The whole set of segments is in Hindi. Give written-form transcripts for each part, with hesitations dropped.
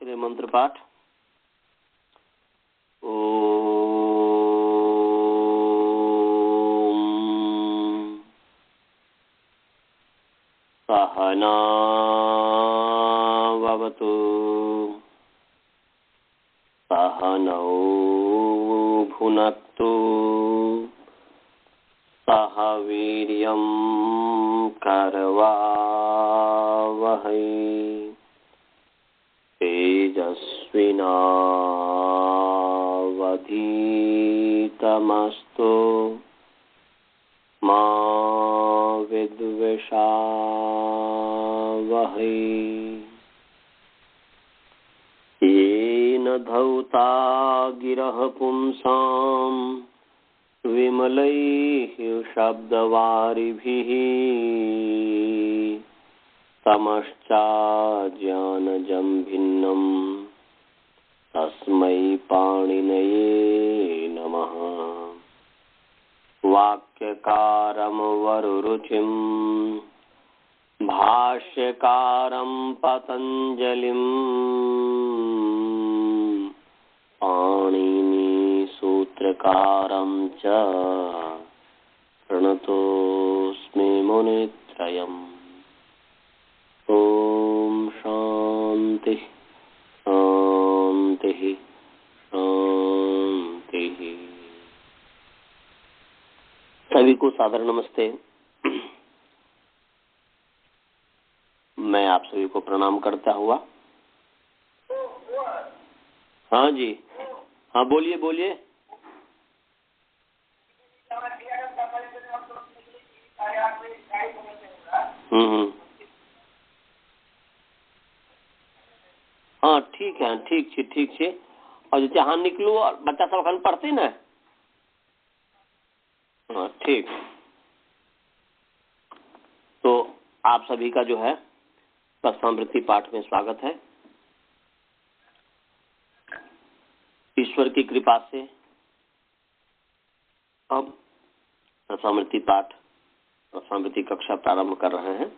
चलिए मंत्र पाठ। ओम सहना भवतु सहनौ भुनक्तु सह वीर्यं करवावहै तेजस्विनावधीतमस्तु मा विद्विषावहै। येन धौता गिरः पुंसां विमलैः शब्दवारिभिः तमश्चाज्ञानजं भिन्नं तस्मै पाणिनये नमः। वाक्यकारं वरुरुचिं भाष्यकारं पतञ्जलिं पाणिनिसूत्रकारं च प्रणतोऽस्मि मुनित्रयम्। ओम शांति शांति शांति। सभी को सादर नमस्ते। मैं आप सभी को प्रणाम करता हुआ। हाँ जी, हाँ बोलिए बोलिए। हाँ ठीक है, ठीक छे। और जहाँ निकलू और बच्चा सब अखन पढ़ते ना। हाँ ठीक। तो आप सभी का जो है रसामृति पाठ में स्वागत है। ईश्वर की कृपा से अब रसामृति पाठ रसामृति कक्षा प्रारंभ कर रहे हैं।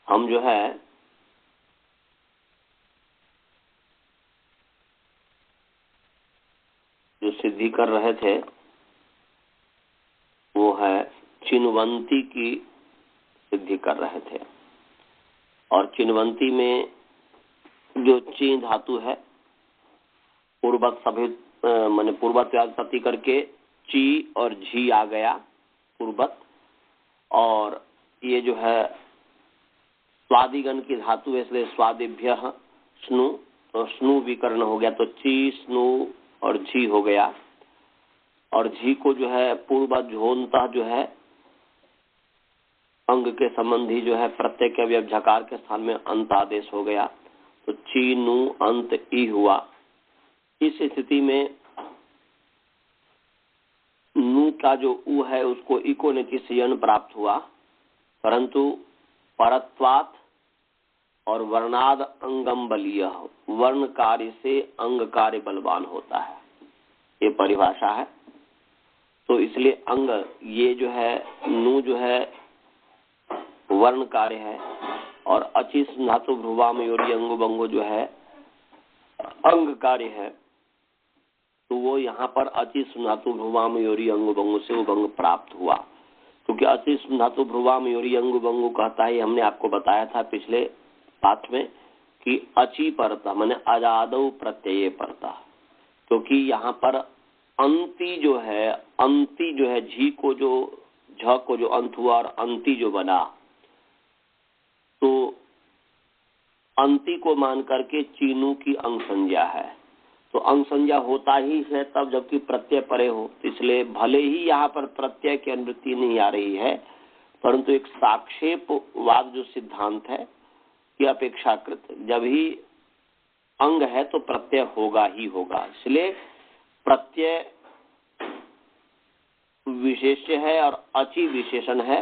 हम जो है जो सिद्धि कर रहे थे वो है चिन्वंती की सिद्धि कर रहे थे। और चिन्वंती में जो ची धातु है पूर्वत सभी माने पूर्वत प्रति करके ची और झी आ गया पूर्वत। और ये जो है स्वादिगण की धातु है, इसलिए स्वादिभ्य स्नु, तो स्नु विकर्ण हो गया, तो ची स्नु और झी हो गया। और झी को जो है पूर्वत झोनता जो है अंग के संबंधी जो है प्रत्यय के अवयव झकार के स्थान में अंत आदेश हो गया, तो ची नु अंत ई हुआ। इस स्थिति में नु का जो उ है उसको इको ने किसी यण प्राप्त हुआ, परंतु परत्वात और वर्णाद अंगम बलीय, वर्ण कार्य से अंग कार्य बलवान होता है, ये परिभाषा है। तो इसलिए अंग ये जो है नु जो है वर्ण कार्य है और अचि धातु भ्रुवाम योरी अंगो बंगो जो है अंग कार्य है। तो वो यहाँ पर अचि धातु भ्रुवाम योरी अंगो बंगो से वो भंग प्राप्त हुआ, क्योंकि अचि धातु भ्रुवाम योरी अंगो बंगो कहता है, हमने आपको बताया था पिछले पाठ में कि अचि परता माने अजादौ प्रत्यय परता, क्योंकि यहाँ पर अंति जो है झी को जो झ को जो अंत हुआ और अंति जो बना, तो अंति को मान करके चीनू की अंग संज्ञा है। तो अंग संज्ञा होता ही है तब जबकि प्रत्यय परे हो, इसलिए भले ही यहाँ पर प्रत्यय की अनुवृत्ति नहीं आ रही है, परंतु एक साक्षेपवाद जो सिद्धांत है कि अपेक्षाकृत जब ही अंग है तो प्रत्यय होगा ही होगा, इसलिए प्रत्यय विशेष्य है और अचि विशेषण है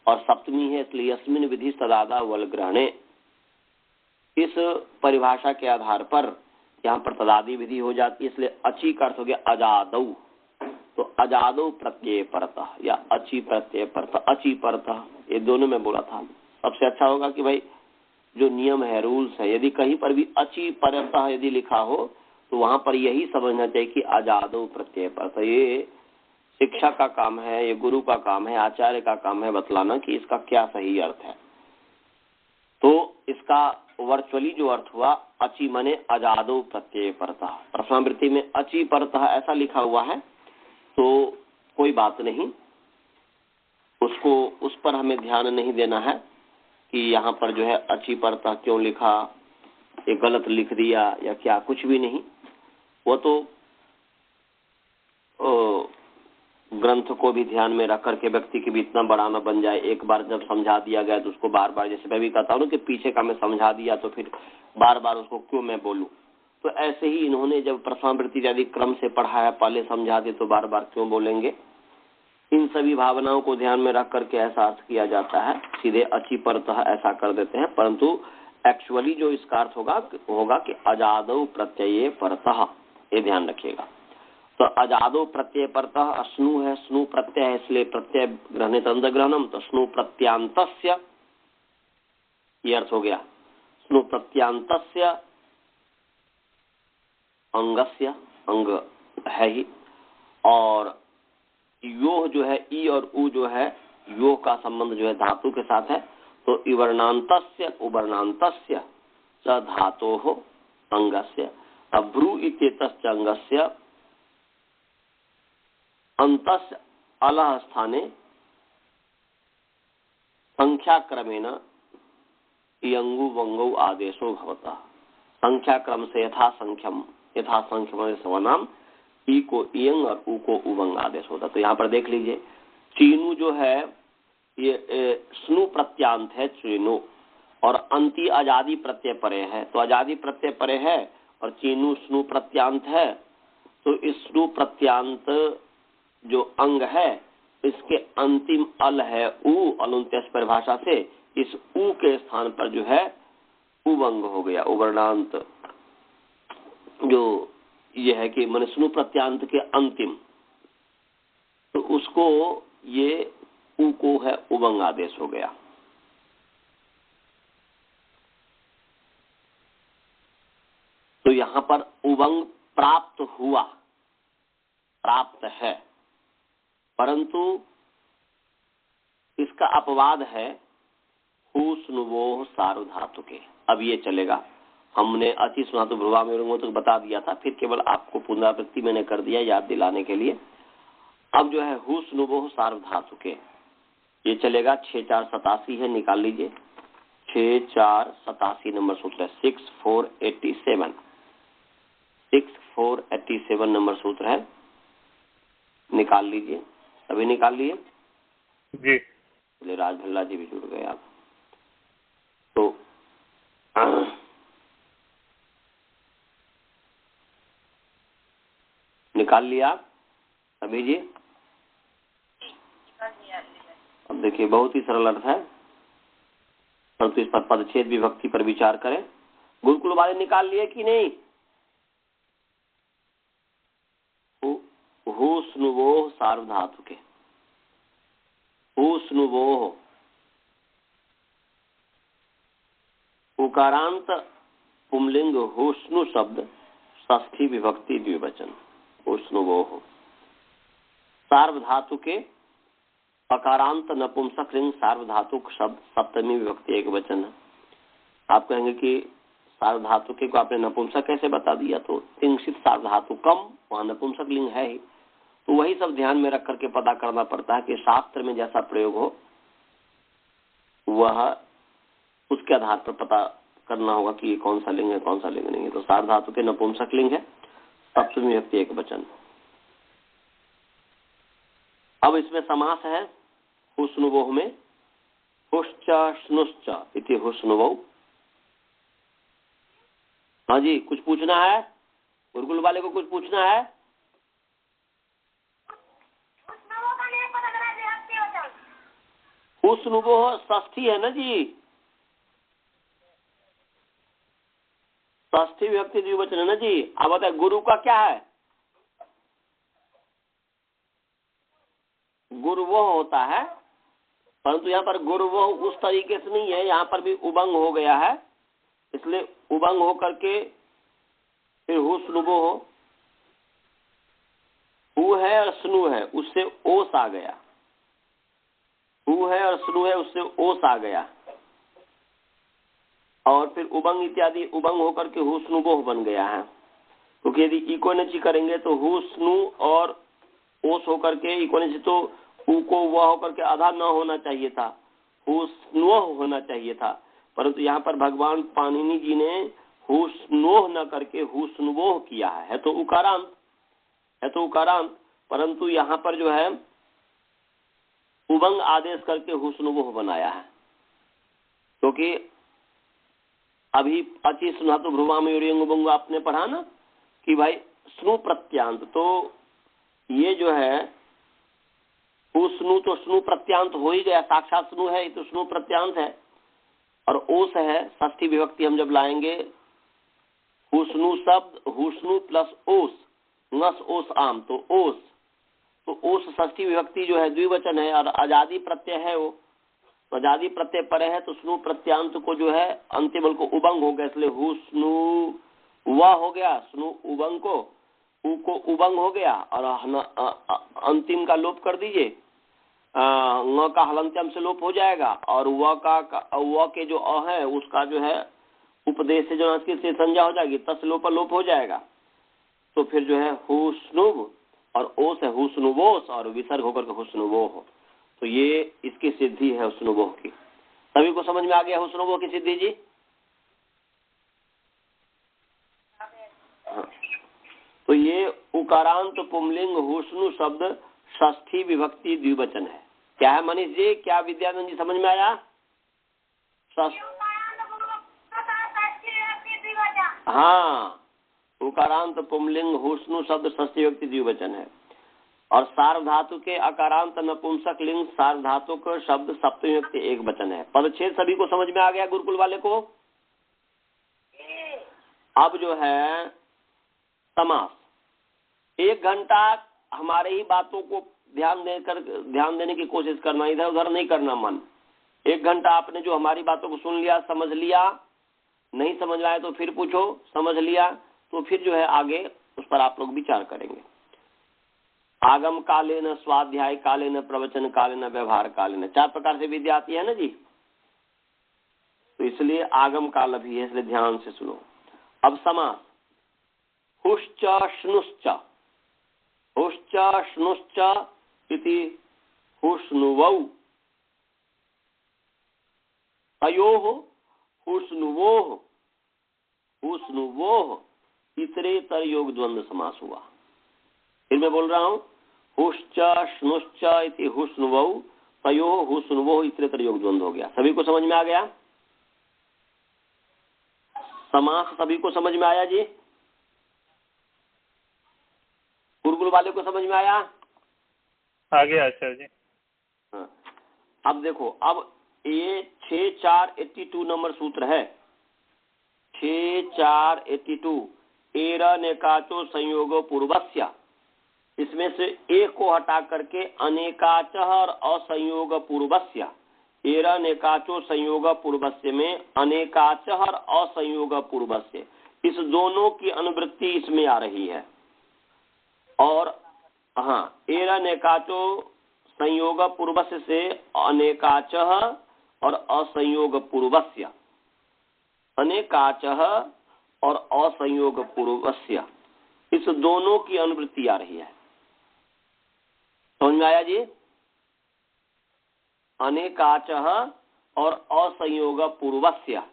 और सप्तमी है, इसलिए यस्मिन विधि सदादा वल ग्रहणे। इस परिभाषा के आधार पर यहाँ पर तदादि विधि हो जाती है, इसलिए अचि का अर्थ हो गया अजादौ। तो अजादौ प्रत्यय परतः या अचि प्रत्यय परतः, अचि परतः, ये दोनों में बोला था। सबसे अच्छा होगा कि भाई जो नियम है, रूल्स है, यदि कहीं पर भी अचि परतः यदि लिखा हो तो वहां पर यही समझना चाहिए कि अजादो प्रत्यय परतः। ये शिक्षा का काम है, ये गुरु का काम है, आचार्य का काम है बतलाना कि इसका क्या सही अर्थ है। तो इसका वर्चुअली जो अर्थ हुआ अचि मने अजादो प्रत्यय परतः। प्रश्नावृत्ति में अचि परतः ऐसा लिखा हुआ है तो कोई बात नहीं, उसको उस पर हमें ध्यान नहीं देना है कि यहाँ पर जो है अचि परतः क्यों लिखा, ये गलत लिख दिया या क्या, कुछ भी नहीं। वो तो ग्रंथ को भी ध्यान में रख करके व्यक्ति की भी इतना बड़ा न बन जाए, एक बार जब समझा दिया गया तो उसको बार बार, जैसे मैं भी कहता हूँ ना कि पीछे का मैं समझा दिया तो फिर बार बार उसको क्यों मैं बोलूं। तो ऐसे ही इन्होंने जब प्रश्नावृत्ति यदि क्रम से पढ़ाया, पहले समझा दे तो बार बार क्यों बोलेंगे। इन सभी भावनाओं को ध्यान में रख करके ऐसा अर्थ किया जाता है, सीधे अचि परतः ऐसा कर देते हैं, परंतु एक्चुअली जो इसका अर्थ होगा कि अजादो प्रत्यय परतः, ये ध्यान रखिएगा। तो अजादो प्रत्यय परतः स्नु है, स्नु प्रत्यय है, इसलिए प्रत्यय ग्रहणे अंतग्रहणम, तो स्नु प्रत्यांतस्य ये अर्थ हो गया। स्नु प्रत्यांतस्य अंगस्य, अंग है ही, और योह जो है, ई और उ जो है, योह का संबंध जो है धातु के साथ है, तो इवर्णांतस्य उवर्णांतस्य च धातोः अंगस्य। अब भ्रू इत्येतश्च अंगस्य अंतस् अलः स्थाने संख्याक्रमेण इयंगु वंगौ आदेशो भवतः। संख्या क्रम से यथासंख्यम सवनाम, ई को इयंग और उ को उवंग आदेश होता। तो यहाँ पर देख लीजिए, चीनु जो है ये स्नु प्रत्यांत है चीनु, और अंति आजादी प्रत्यय परे है, तो आजादी प्रत्यय परे है और चीनु स्नु प्रत्यांत है। तो इस स्नु प्रत्यांत जो अंग है इसके अंतिम अल है उ, अलुंत्यस परिभाषा से इस उ के स्थान पर जो है उवंग हो गया, उवर्णांत जो ये है कि मन स्नु प्रत्यांत के अंतिम, तो उसको ये उ को है उवंग आदेश हो गया। तो यहाँ पर उवंग प्राप्त हुआ, प्राप्त है, परंतु इसका अपवाद है हुस्नुवोह सार्वधातु के। अब ये चलेगा, हमने अति सुनातु भ्रुवा में तो बता दिया था, फिर केवल आपको पुनरावृत्ति मैंने कर दिया याद दिलाने के लिए। अब जो है हुस्नुवोह सार्वधातु के ये चलेगा। 6487 है, निकाल लीजिए। 6487 नंबर सूत्र है, 6487 नंबर सूत्र है, निकाल लीजिए। अभी निकाल लिए जी। बोले राज भल्ला जी भी जुड़ गए आप। तो निकाल लिया अभी जी। अब देखिए बहुत ही सरल अर्थ है, परंतु इस पर पदच्छेद विभक्ति पर विचार करें। गुरुकुल वाले निकाल लिए कि नहीं? हुस्नुवोह सार्वधातु के, हुस्नुवोह उकारांत पुंलिंग हुस्नु शब्द षष्ठी विभक्ति द्विवचन, हुस्नुवोह। सार्वधातु के अकारांत नपुंसक लिंग सार्वधातुक शब्द सप्तमी विभक्ति एक वचन है। आप कहेंगे कि सार्वधातु के को आपने नपुंसक कैसे बता दिया? तो तिंशित सार्वधातुकम, वहां नपुंसक लिंग है ही। तो वही सब ध्यान में रख करके पता करना पड़ता है कि शास्त्र में जैसा प्रयोग हो वह उसके आधार पर पता करना होगा कि कौन सा लिंग है कौन सा लिंग नहीं है। तो सार्वधातु के नपुंसक लिंग है, सप्तमी विभक्ति एक वचन। अब इसमें समास है हुस्नुवोह में, हुश्च स्नुश्च इति हुस्नुवोह। हाँ जी, कुछ पूछना है? गुरुकुल वाले को कुछ पूछना है? हुस्नुवोह षष्ठी है ना जी, षष्ठी विभक्ति द्विवचन है ना जी। अब बताए गुरु का क्या है? गुरु वो होता है परंतु यहाँ पर गुर्वोह उस तरीके से नहीं है, यहाँ पर भी उबंग हो गया है, इसलिए उबंग हो करके फिर हु स्नुबो हो, हु है और स्नु है उससे ओस आ गया, हु है और स्नु है उससे ओस आ गया, और फिर उबंग इत्यादि उबंग होकर के हु स्नुबोह बन गया है। क्योंकि यदि इकोनची करेंगे तो हु स्नु और ओस होकर के इकोनची, तो उ को वह होकर के आधा न होना चाहिए था, हु स्नोह होना चाहिए था, परंतु यहाँ पर भगवान पाणिनि जी ने हु स्नोह न करके हु स्नुबोह किया है तो उकारांत, है तो उकारांत, परंतु यहाँ पर जो है उबंग आदेश करके हु स्नुबोह बनाया है। क्योंकि अभी अचि सुनातु भ्रुवाम योरियंग आपने पढ़ा ना कि भाई स्नु प्रत्यांत, तो ये जो है हु स्नु तो स्नु प्रत्यांत हो ही गया, साक्षात स्नु है तो स्नु प्रत्यांत है, और ओस है षष्ठी विभक्ति हम जब लाएंगे हु स्नु शब्द हु स्नु प्लस ओस नस ओस आम, तो ओस, तो ओस षष्ठी विभक्ति जो है द्विवचन है और आजादी प्रत्यय है, वो आजादी प्रत्यय परे है तो स्नु प्रत्यांत को जो है अंतिम को उबंग हो गया, इसलिए हु स्नु वह हो गया, स्नु उबंग को उ को उबंग हो गया, और अंतिम का लोप कर दीजिए, न का हलंत्यम से लोप हो जाएगा, और व के जो अ है उसका जो है उपदेश से जो से संज्ञा हो जाएगी, तस लोप हो जाएगा, तो फिर जो है हु स्नुब और ओस है हु स्नुबोस और विसर्ग होकर के हु स्नुबोह, तो ये इसकी सिद्धि है हुस्नुबोह की। सभी को समझ में आ गया हुस्नुबोह की सिद्धि जी? हाँ। तो ये उकारांत पुंलिंग हुस्नु शब्द षष्ठी विभक्ति द्विवचन है। क्या है मनीष जी, क्या विद्यानंद जी समझ में आया? हाँ, उकारांत पुंलिंग हुस्नु शब्द षष्ठी विभक्ति द्विवचन है, और सार्वधातु के अकारांत नपुंसक लिंग सार्वधातुक शब्द सप्तमी विभक्ति एक वचन है। पदच्छेद सभी को समझ में आ गया गुरुकुल वाले को? अब जो है समास, 1 घंटा हमारे ही बातों को ध्यान देने की कोशिश करना, इधर उधर नहीं करना मन। 1 घंटा आपने जो हमारी बातों को सुन लिया, समझ लिया, नहीं समझ आए तो फिर पूछो, समझ लिया तो फिर जो है आगे उस पर आप लोग विचार करेंगे। आगम काले न, स्वाध्याय काले न, प्रवचन काले न, व्यवहार काले न, 4 प्रकार से विद्या आती है ना जी, तो इसलिए आगम काल भी है, इसलिए ध्यान से सुनो। अब समास, हुश्च श्नुश्च, हुश्च श्नुश्च इति हुस्नुवौ, तयोः हुस्नुवोः, हुस्नुवोः इतरेतर योग द्वंद्व समास हुआ। फिर मैं बोल रहा हूँ, हुश्च श्नुश्च इति हुस्नुवौ, तयोः हुस्नुवोः इतरेतर योग द्वंद्व हो गया। सभी को समझ में आ गया? समास सभी को समझ में आया जी? गुरुकुल वाले को समझ में आया? आ गया आचार्य जी। हाँ। अब देखो, अब ये 6482 नंबर सूत्र है, 6482 एरा नेकाचो संयोगो पूर्वस्य, इसमें से एक को हटा करके अनेकाच और असंयोग पूर्वस्य, एरा नेकाचो संयोग पूर्वस्य में अनेकाच और असंयोग पूर्वस्य, इस दोनों की अनुवृत्ति इसमें आ रही है। और हाँ, एरा नेकाचो संयोग पूर्वस्य से अनेकाच और असंयोग पूर्वस्य, अनेकाच और असंयोग पूर्वस्य, इस दोनों की अनुवृत्ति आ रही है। समझ में आया जी? अनेकाच और असंयोग पूर्वस्य,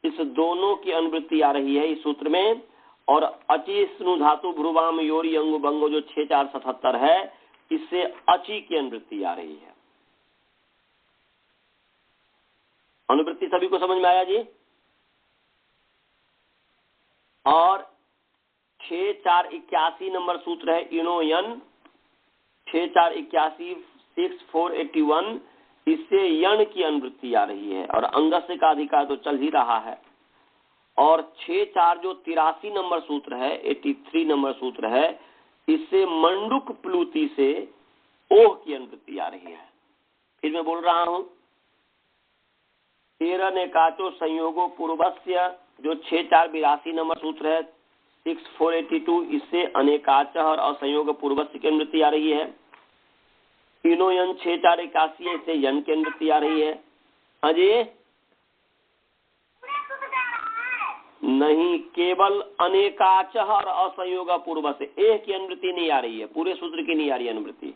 इस दोनों की अनुवृत्ति आ रही है इस सूत्र में। और अचि स्नु धातु भ्रुवाम योरी अंगु बंगो जो 6477 है, इससे अचि की अनुवृत्ति आ रही है। अनुवृत्ति सभी को समझ में आया जी? और 6481 नंबर सूत्र है इणोयन, 6481 6481, इससे यण की अनुवृत्ति आ रही है, और अंगस्य का अधिकार तो चल ही रहा है। और 64 जो 83 नंबर सूत्र है, 83 नंबर सूत्र है, इससे मंडुक प्लूति से ओह की अनुवृत्ति आ रही है। फिर मैं बोल रहा हूं, तेरह ने काचो संयोगो पूर्वस्य, जो 6482 नंबर सूत्र है 6482, इससे अनेकाच और असंयोग पूर्वस्य की अनुवृत्ति आ रही है। तीनों यन 6481 है, इससे यन की अनुवृत्ति आ रही है। हाँ जी, नहीं, केवल अनेकाच और असंयोग पूर्व से एह की अनुवृत्ति नहीं आ रही है, पूरे सूत्र की नहीं आ रही है अनुवृत्ति।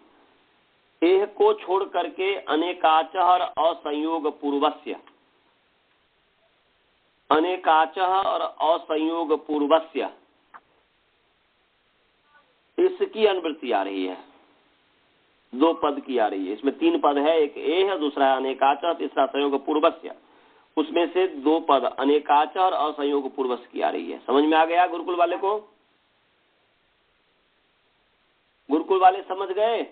एह को छोड़ करके अनेकाच और असंयोग पूर्वस्य, अनेकाच और असंयोग पूर्वस्य, इसकी अनुवृत्ति आ रही है। दो पद की आ रही है, इसमें तीन पद है, एक ए है, दूसरा है अनेकाच, तीसरा संयोग पूर्वस्य। उसमें से दो पद अनेकाच और असंयोग पूर्वस्य की आ रही है। समझ में आ गया गुरुकुल वाले को? गुरुकुल वाले समझ गए?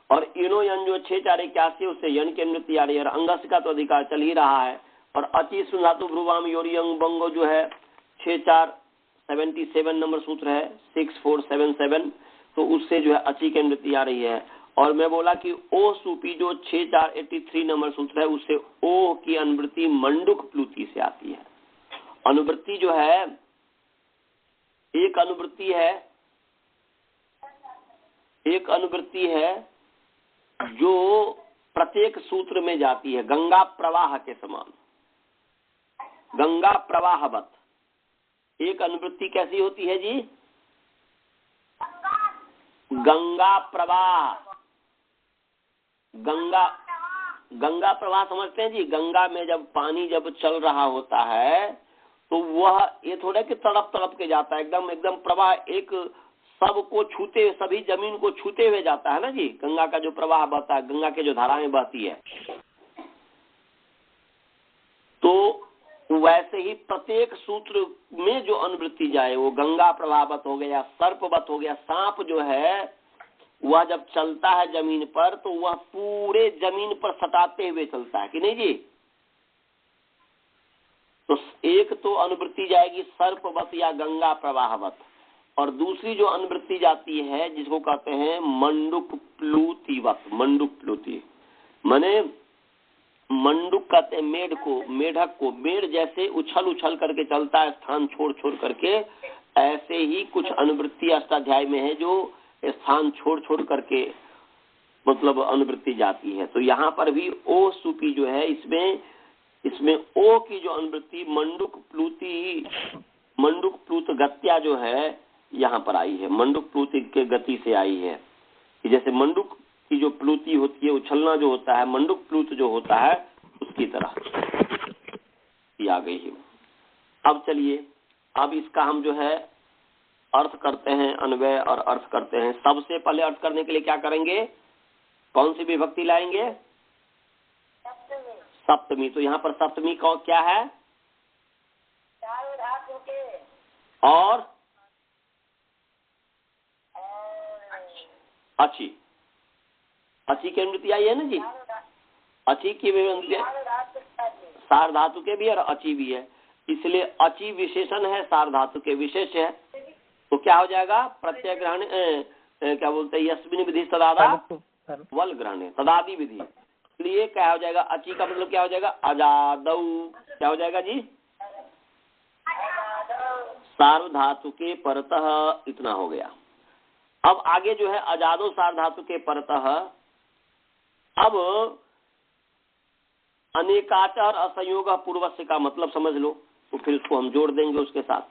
और इनो यन जो 6481 उससे यन की अनुवृत्ति आ रही है, और अंगस का तो अधिकार चल ही रहा है। और अति सुधातु भ्रुवाम योरी अंग बंगो जो है 6477 नंबर सूत्र है 6477, तो उससे जो है अची की अनुवृत्ति आ रही है। और मैं बोला कि ओ सूपी जो 6483 नंबर सूत्र है, उससे ओ की अनुवृत्ति मंडुक प्लूति से आती है। अनुवृत्ति जो है, एक अनुवृत्ति है जो प्रत्येक सूत्र में जाती है, गंगा प्रवाह के समान, गंगा प्रवाहवत। एक अनुवृत्ति कैसी होती है जी? गंगा प्रवाह। गंगा प्रवाह समझते हैं जी? गंगा में जब पानी जब चल रहा होता है तो वह ये थोड़ा कि तड़प तड़प के जाता है, एकदम एकदम प्रवाह एक सबको छूते, सभी जमीन को छूते हुए जाता है ना जी। गंगा का जो प्रवाह बहता है, गंगा के जो धाराएं बहती है, तो वैसे ही प्रत्येक सूत्र में जो अनुवृत्ति जाए वो गंगा प्रवाहवत हो गया, सर्पवत हो गया। सांप जो है वह जब चलता है जमीन पर तो वह पूरे जमीन पर सटाते हुए चलता है कि नहीं जी? तो एक तो अनुवृत्ति जाएगी सर्पवत या गंगा प्रवाहवत, और दूसरी जो अनुवृत्ति जाती है जिसको कहते हैं मंडुक प्लूतिवत। मंडुक प्लूति माने मंडुक कहते हैं मेढ को, मेढक को। मेढ जैसे उछल उछल करके चलता है स्थान छोड़ छोड़ करके, ऐसे ही कुछ अनुवृत्ति अष्टाध्याय में है जो स्थान छोड़ छोड़ करके मतलब अनुवृत्ति जाती है। तो यहाँ पर भी ओ सुपी जो है, इसमें ओ की जो अनुवृत्ति मंडुक प्लूति, मंडुक प्लूत गत्या जो है यहाँ पर आई है, मंडुक प्लूति के गति से आई है। जैसे मंडुक की जो प्लूति होती है, उछलना जो होता है, मंडुक प्लूत जो होता है उसकी तरह ये आ गई है। अब चलिए, अब इसका हम जो है अर्थ करते हैं, अन्वय और अर्थ करते हैं। सबसे पहले अर्थ करने के लिए क्या करेंगे? कौन सी विभक्ति लाएंगे? सप्तमी। तो यहाँ पर सप्तमी का क्या है? और अच्छी, अच्छी की अनुवृत्ति आई है ना जी। अच्छी की सार्वधातु के भी और अची भी है, इसलिए अची विशेषण है, सार्वधातु के विशेष है। तो क्या हो जाएगा? प्रत्यय ग्रहण, क्या बोलते हैं, यस्मिन विधि तदादा वल ग्रहण, तदादि विधि। इसलिए क्या हो जाएगा? अची का मतलब क्या हो जाएगा? अजादौ। क्या हो जाएगा जी? सार्वधातु के परतः। इतना हो गया। अब आगे जो है अजादो सार्वधातु के परतः। अब अनेकाच और असंयोग पूर्वस्य का मतलब समझ लो, तो फिर इसको हम जोड़ देंगे उसके साथ।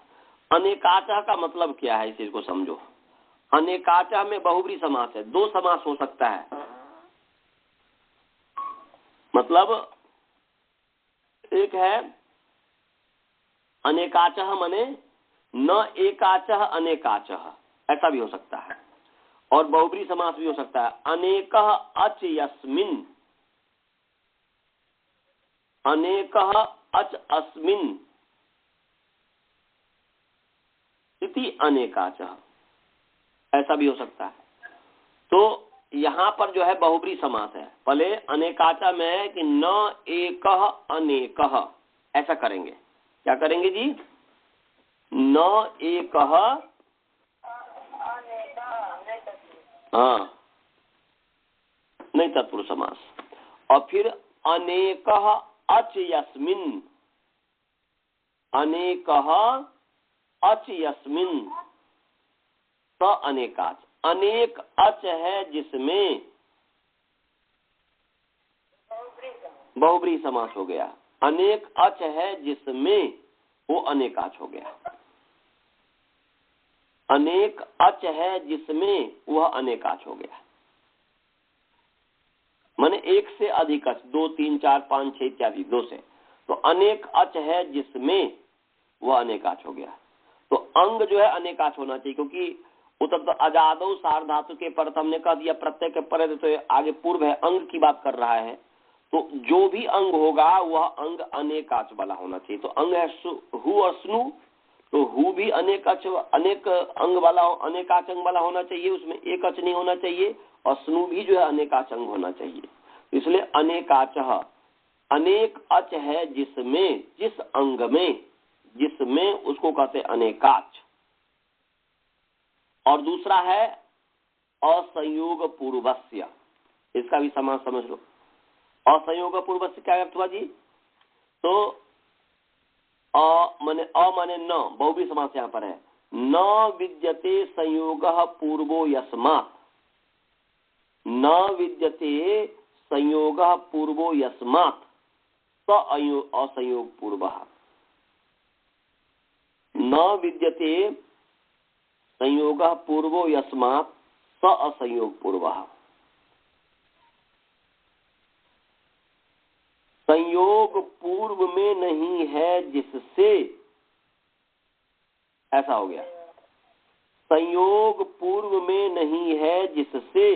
अनेकाच का मतलब क्या है, इस चीज को समझो। अनेकाच में बहुब्री समास है, दो समास हो सकता है। मतलब एक है अनेकाच मने न एकाच अनेकाच, ऐसा भी हो सकता है। और बहुब्री समास भी हो सकता है, अनेक अच यस्मिन, अनेक अच अस्मिन इति अनेकाच, ऐसा भी हो सकता है। तो यहाँ पर जो है बहुब्री समास है। पहले अनेकाचा में है कि न एक अनेक, ऐसा करेंगे। क्या करेंगे जी? न एक, हाँ, नहीं तत्पुरुष समास। और फिर अनेकः अच यस्मिन्, अनेकः अच यस्मिन् स अनेकाच, अनेक अच है जिसमें बहुब्रीहि समास हो गया, अनेक अच है जिसमें वो अनेकाच हो गया, अनेक अच है जिसमें वह अनेकाच हो गया। माने एक से अधिक अच, 2 3 4 5 6 इत्यादि 2 से, तो अनेक अच है जिसमें वह अनेकाच हो गया। तो अंग जो है अनेकाच होना चाहिए, क्योंकि उत्तर तो अजादौ सार धातु के पर हमने कह दिया प्रत्यय के पर, तो आगे पूर्व है, अंग की बात कर रहा है, तो जो भी अंग होगा वह अंग अनेकाच वाला होना चाहिए। तो अंग है हु और स्नु, तो हु भी अनेक अंग वाला, अनेकाच अंग वाला होना चाहिए, उसमें एक अच नहीं होना चाहिए, और स्नु भी जो है अनेकाच अंग होना चाहिए। इसलिए अनेकाच, अनेक अच है जिसमें, जिस अंग में, जिसमें उसको कहते अनेकाच। और दूसरा है असंयोग पूर्वस्य, इसका भी समास समझ लो। असंयोग पूर्वस्य क्या अर्थ हुआ जी? तो माने न, बहुब्रीहि समास यहाँ पर है, न विद्यते संयोगः पूर्वो यस्मात्, न विद्यते संयोगः पूर्वो यस्मात् स असंयोग पूर्वः, न विद्यते संयोगः पूर्वो यस्मात् स असंयोग पूर्वः। संयोग पूर्व में नहीं है जिससे, ऐसा हो गया, संयोग पूर्व में नहीं है जिससे,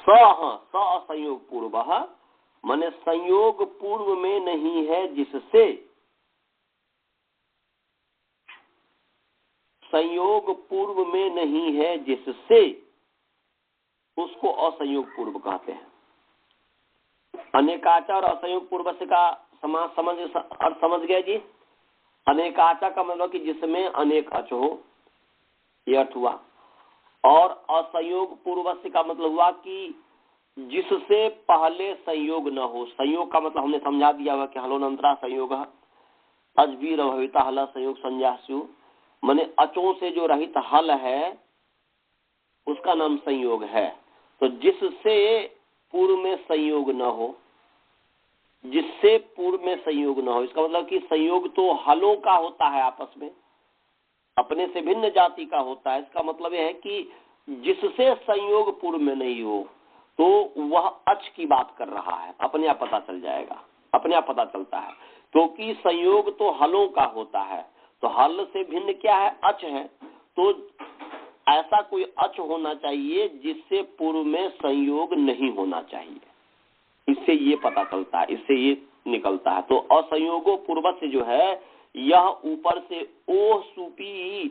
स असंयोग पूर्वः, माने संयोग पूर्व में नहीं है जिससे, संयोग पूर्व में नहीं है जिससे उसको असंयोग पूर्व कहते हैं। अनेकाचा और असंयोग पूर्व से का समास समझ गया जी? अनेकाचा का मतलब कि जिसमें अनेक अच हो, यह अर्थ हुआ। और असंयोग पूर्वस्य का मतलब हुआ कि जिससे पहले संयोग न हो। संयोग का मतलब हमने समझा दिया हुआ कि हलोनंतरा संयोग, अजबीर भविता हल संयोग संज्ञासु, माने अचों से जो रहित हल है उसका नाम संयोग है। तो जिससे पूर्व में संयोग न हो, जिससे पूर्व में संयोग न हो, इसका मतलब कि संयोग तो हलों का होता है, आपस में अपने से भिन्न जाति का होता है। इसका मतलब यह है कि जिससे संयोग पूर्व में नहीं हो, तो वह अच की बात कर रहा है, अपने आप पता चल जाएगा, अपने आप पता चलता है, क्योंकि संयोग तो हलों का होता है। तो हल से भिन्न क्या है? अच है। तो ऐसा कोई अच होना चाहिए जिससे पूर्व में संयोग नहीं होना चाहिए, इससे ये पता चलता है, इससे ये निकलता है। तो असंयोगो पूर्वस्य जो है, यह ऊपर से ओह सूपी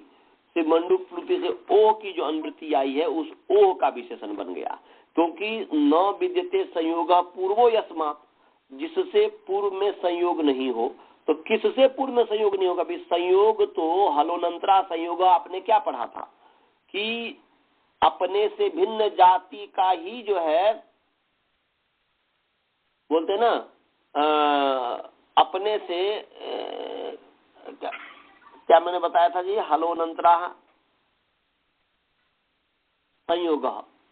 से मंडूक फ्लूपी से ओह की जो अनुवृत्ति आई है, उस ओह का विशेषण बन गया। क्योंकि न विद्यते संयोग पूर्वो यस्मात्, जिससे पूर्व में संयोग नहीं हो, तो किससे पूर्व में संयोग नहीं होगा? भी संयोग तो हलोनंतरा संयोग, आपने क्या पढ़ा था कि अपने से भिन्न जाति का ही जो है, बोलते ना अपने से क्या मैंने बताया था जी? हलोनंतरा संयोग,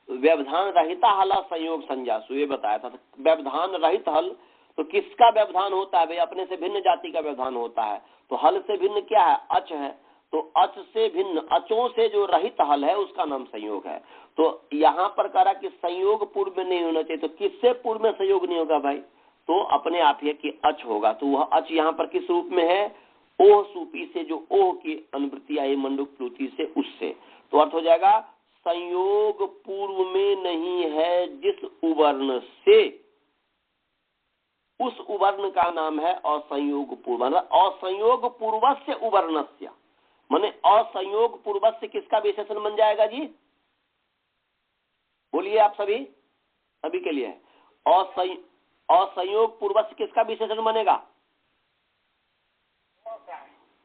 व्यवधान रहिता हल संयोग संज्ञासु, ये बताया था। व्यवधान रहित हल, तो किसका व्यवधान होता है भाई? अपने से भिन्न जाति का व्यवधान होता है। तो हल से भिन्न क्या है? अच है। तो अच से भिन्न, अचों से जो रहित हल है उसका नाम संयोग है। तो यहाँ पर कह रहा कि संयोग पूर्व में नहीं होना चाहिए। तो किससे पूर्व में संयोग नहीं होगा भाई? तो अपने आप ही कि अच होगा। तो वह अच यहाँ पर किस रूप में है? ओह सूपी से, जो ओह की अनुवृत्ति आई मंडूक प्लूति से, उससे। तो अर्थ हो जाएगा संयोग पूर्व में नहीं है जिस उवर्ण से, उस उवर्ण का नाम है असंयोग पूर्व। असंयोग पूर्वस्य उवर्णस्य, माने असंयोग पूर्वस्य किसका विशेषण बन जाएगा जी? बोलिए आप सभी, सभी के लिए। असंयोग पूर्वस्य किसका विशेषण बनेगा?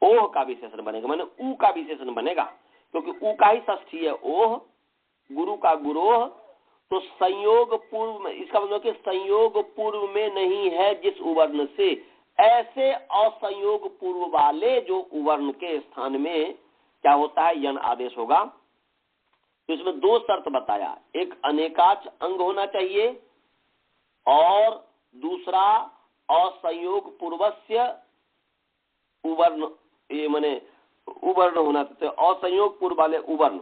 ओह का विशेषण बनेगा, माने ऊ का विशेषण बनेगा, क्योंकि ऊ का ही षष्ठी है ओह, गुरु का गुरोह। तो संयोग पूर्व में, इसका मतलब कि संयोग पूर्व में नहीं है जिस उवर्ण से, ऐसे असंयोग पूर्व वाले जो उवर्ण के स्थान में क्या होता है, यन आदेश होगा। तो इसमें दो शर्त बताया, एक अनेकाच अंग होना चाहिए और दूसरा असंयोग पूर्वस्य उवर्ण, ये माने उवर्ण होना चाहिए, असंयोग पूर्व वाले उवर्ण।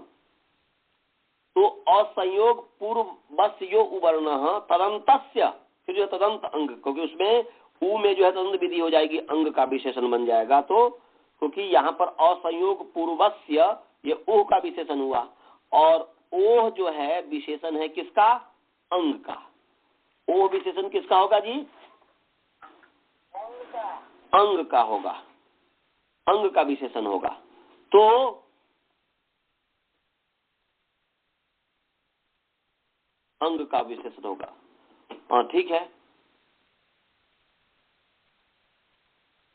तो असंयोग पूर्व यो उवर्ण तदंतस्य, फिर जो तदंत अंग, क्योंकि उसमें ऊ में जो है तदंत विधि हो जाएगी, अंग का विशेषण बन जाएगा। तो क्योंकि यहाँ पर असंयोग पूर्वस्य ये ओह का विशेषण हुआ, और ओह जो है विशेषण है किसका, अंग का। ओह विशेषण किसका होगा जी, अंग का होगा, अंग का विशेषण होगा। तो अंग का विशेषण होगा, हाँ ठीक है,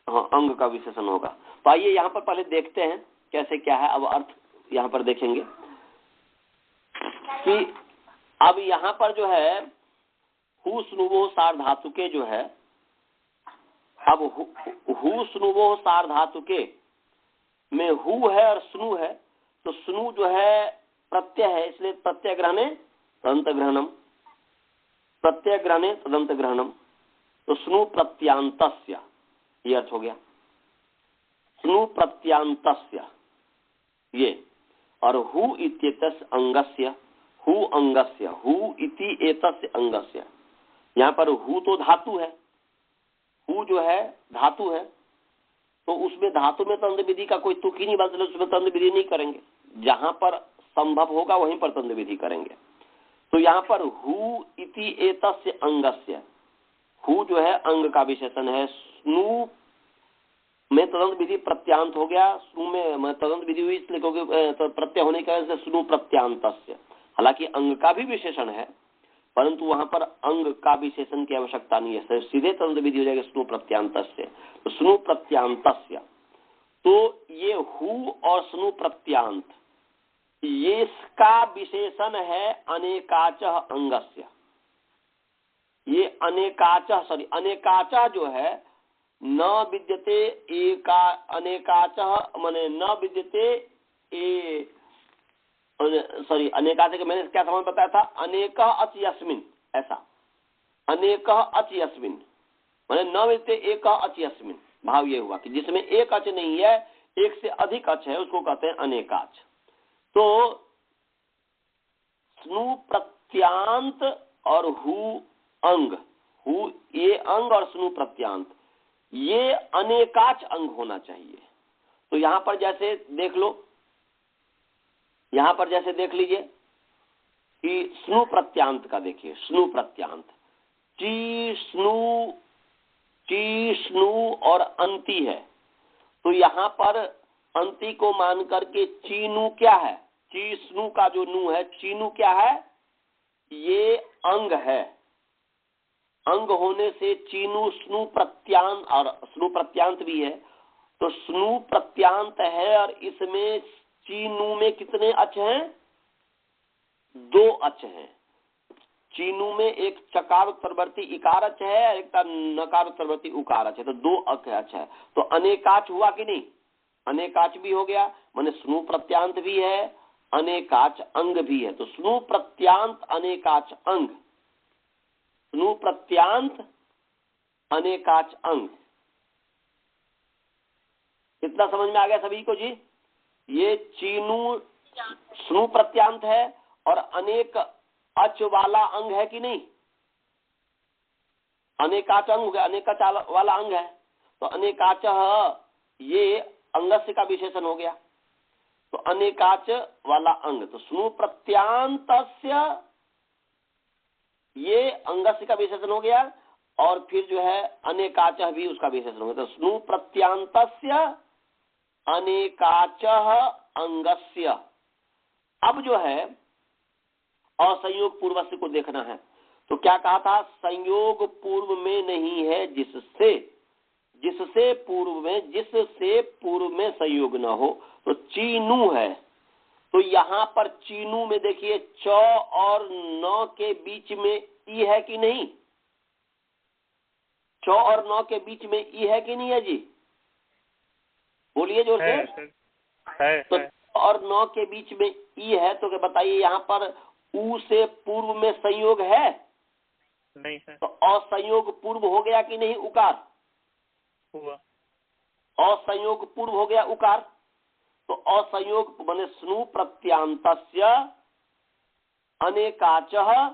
हाँ अंग का विशेषण होगा। तो आइए यहाँ पर पहले देखते हैं कैसे क्या है। अब अर्थ यहाँ पर देखेंगे कि अब यहाँ पर जो है हु स्नुवो सार्वधातुके जो है, अब हु स्नुवो सार्वधातुके में हु है और स्नु है, तो स्नु जो है प्रत्यय है, इसलिए प्रत्यय ग्रहणे तदंत ग्रहणम, प्रत्यय ग्रहणे तदंत ग्रहणम। तो स्नु प्रत्यांतस्य, ये अर्थ हो गया, स्नु प्रत्यांतस्य ये। और हु इत्येतस्य अंगस्य, हु अंगस्य, हु इति एतस्य अंगस्य। यहाँ पर हु तो धातु है, हु जो है धातु है, तो उसमें धातु में तंद विधि का कोई तुक ही नहीं बदले, उसमें तंद विधि नहीं करेंगे, जहां पर संभव होगा वहीं पर तंद विधि करेंगे। तो यहाँ पर हु इति एतस्य अंगस्य, हु जो है अंग का विशेषण है, स्नु में तदंत विधि प्रत्यांत हो गया, स्नु में तदंत विधि हुई इसलिए क्योंकि प्रत्यय होने की वजह से स्नु प्रत्यांतस्य। हालांकि अंग का भी विशेषण है, परंतु वहां पर अंग का विशेषण की आवश्यकता नहीं है, सीधे तदंत विधि हो जाएगा स्नु प्रत्यांतस्य। तो स्नु प्रत्यांतस्य, तो ये हु और स्नु प्रत्यांत, ये इसका विशेषण है अनेकाचः अंगस्य। ये अनेकाचः जो है न विद्यते एका अनेकाचः, माने न विद्यते अनेकाचः के मैंने क्या समझ बताया था, अनेकः अच यस्मिन, ऐसा अनेकः अच यस्मिन, माने न विद्यते एकः अच यस्मिन, भाव ये हुआ कि जिसमें एक अच नहीं है, एक से अधिक अच है, उसको कहते हैं अनेकाच। तो स्नु प्रत्यांत और हु अंग, हु ये अंग और स्नु प्रत्यांत ये अनेकाच अंग होना चाहिए। तो यहां पर जैसे देख लो, यहां पर जैसे देख लीजिए कि स्नु प्रत्यांत का देखिए, स्नु प्रत्यांत ची स्नु और अंति है, तो यहां पर अंति को मान करके चीनु क्या है, ची स्नु का जो नु है, चीनु क्या है, ये अंग है। अंग होने से चीनु स्नु प्रत्यांत, और स्नु प्रत्यांत भी है, तो स्नु प्रत्यांत है, और इसमें चीनु में कितने अच हैं, दो अच हैं। चीनु में एक चकार उत्तरवर्ती इकार अच है, एक नकार उत्तरवर्ती उकार अच है, तो दो अच है। तो अनेकाच हुआ कि नहीं, अनेकाच भी हो गया, माने स्नु प्रत्यांत भी है, अनेकाच अंग भी है। तो स्नु प्रत्यांत अनेकाच अंग, स्नु प्रत्यांत अनेकाच अंग, इतना समझ में आ गया सभी को जी। ये चीनु स्नु प्रत्यांत है और अनेक अच वाला अंग है कि नहीं, अनेकाच अंग हो गया, अनेकाच वाला अंग है, तो अनेकाच ये अंगस्य का विशेषण हो गया, तो अनेकाच वाला अंग। तो स्नु प्रत्यांतस्य ये अंगस्य का विशेषण हो गया, और फिर जो है अनेकाच भी उसका विशेषण हो गया। तो स्नु प्रत्यांतस्य अनेकाचः अंगस्य। अब जो है असंयोग पूर्वस्य को देखना है, तो क्या कहा था, संयोग पूर्व में नहीं है जिससे, जिससे पूर्व में संयोग न हो, तो चीनू है। तो यहाँ पर चीनू में देखिए च और न के बीच में ई है कि नहीं? च और न के बीच में ई है कि नहीं है जी? बोलिए जोर से। तो है। और न के बीच में ई है, तो क्या बताइए यहाँ पर ऊ से पूर्व में संयोग है? नहीं है। तो असंयोग पूर्व हो गया कि नहीं उकार? हुआ। असंयोग पूर्व हो गया उकार। तो असंयोग बने स्नु प्रत्यांतस्य अनेकाचः,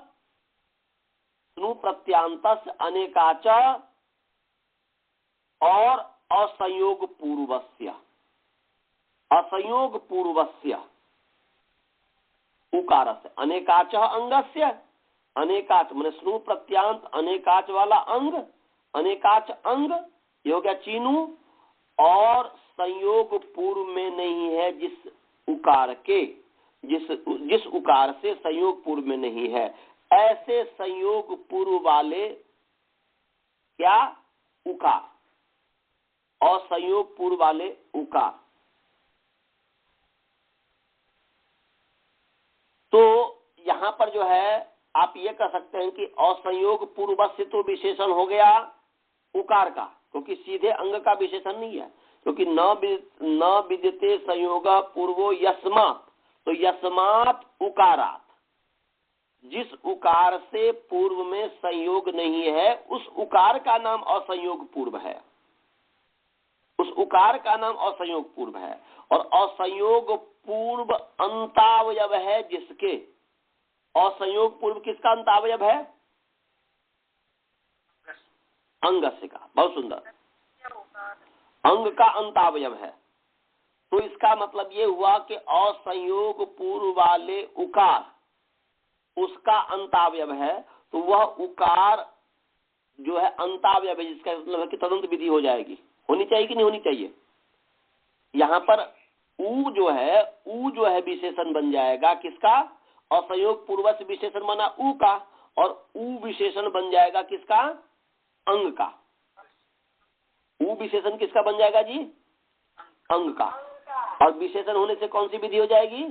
स्नु प्रत्यांतस्य अनेकाचः और असंयोग पूर्वस्य, असंयोग पूर्वस्य उकारस्य अनेकाचः अंगस्य, अनेकाच माने स्नु प्रत्यांत अनेकाच वाला अंग, अनेकाच अंग ये हो गया चीनू, और संयोग पूर्व में नहीं है जिस उकार के, जिस उकार से संयोग पूर्व में नहीं है, ऐसे संयोग पूर्व वाले क्या उकार, और संयोग पूर्व वाले उकार। तो यहां पर जो है आप ये कह सकते हैं कि असंयोग पूर्व से तो विशेषण हो गया उकार का, क्योंकि सीधे अंग का विशेषण नहीं है, क्योंकि न विद्यते संयोग पूर्वो यस्मात्, तो यस्मात् उकारात्, जिस उकार से पूर्व में संयोग नहीं है उस उकार का नाम असंयोग पूर्व है, उस उकार का नाम असंयोग पूर्व है। और असंयोग पूर्व अंतावयव है जिसके, असंयोग पूर्व किसका अंतावयव है? अंगस्य का। बहुत सुंदर, अंग का अंतावयव है। तो इसका मतलब ये हुआ कि असंयोग पूर्व वाले उकार उसका अंतावयव है, तो वह उकार जो है अंतावयव है, जिसका मतलब है कि तदंत विधि हो जाएगी, होनी चाहिए कि नहीं होनी चाहिए। यहाँ पर ऊ जो है विशेषण बन जाएगा किसका? असंयोग पूर्व से विशेषण बना ऊ का, और ऊ विशेषण बन जाएगा किसका? अंग का। ऊ विशेषण किसका बन जाएगा जी? अंग का। और विशेषण होने से कौन सी विधि हो जाएगी?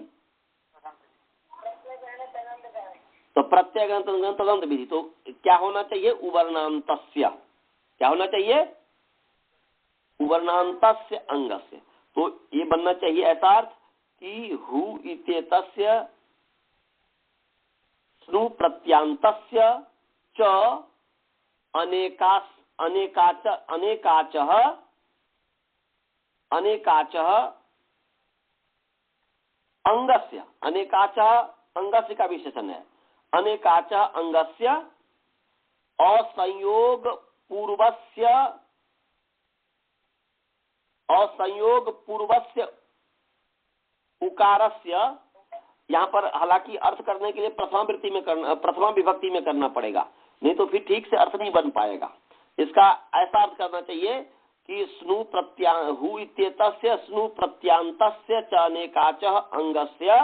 तो प्रत्यय तदंत विधि। तो क्या होना चाहिए? उवर्णांतस्य। क्या होना चाहिए? उवर्णांतस्य अंगस्य। तो ये बनना चाहिए ऐसा अर्थ कि हु इत्येतस्य स्नु प्रत्यांतस्य च अनेकाचः अंगस्य, अनेकाचः अंगस्य का विशेषण है, अनेकाचः अंगस्य असंयोग पूर्वस्य उकारस्य। यहाँ पर हालांकि अर्थ करने के लिए प्रथमा विभक्ति में करना पड़ेगा, नहीं तो फिर ठीक से अर्थ नहीं बन पाएगा। इसका ऐसा अर्थ करना चाहिए कि स्नु हु इत्येतस्य स्नु प्रत्यांतस्य च अनेकाचः अंगस्य,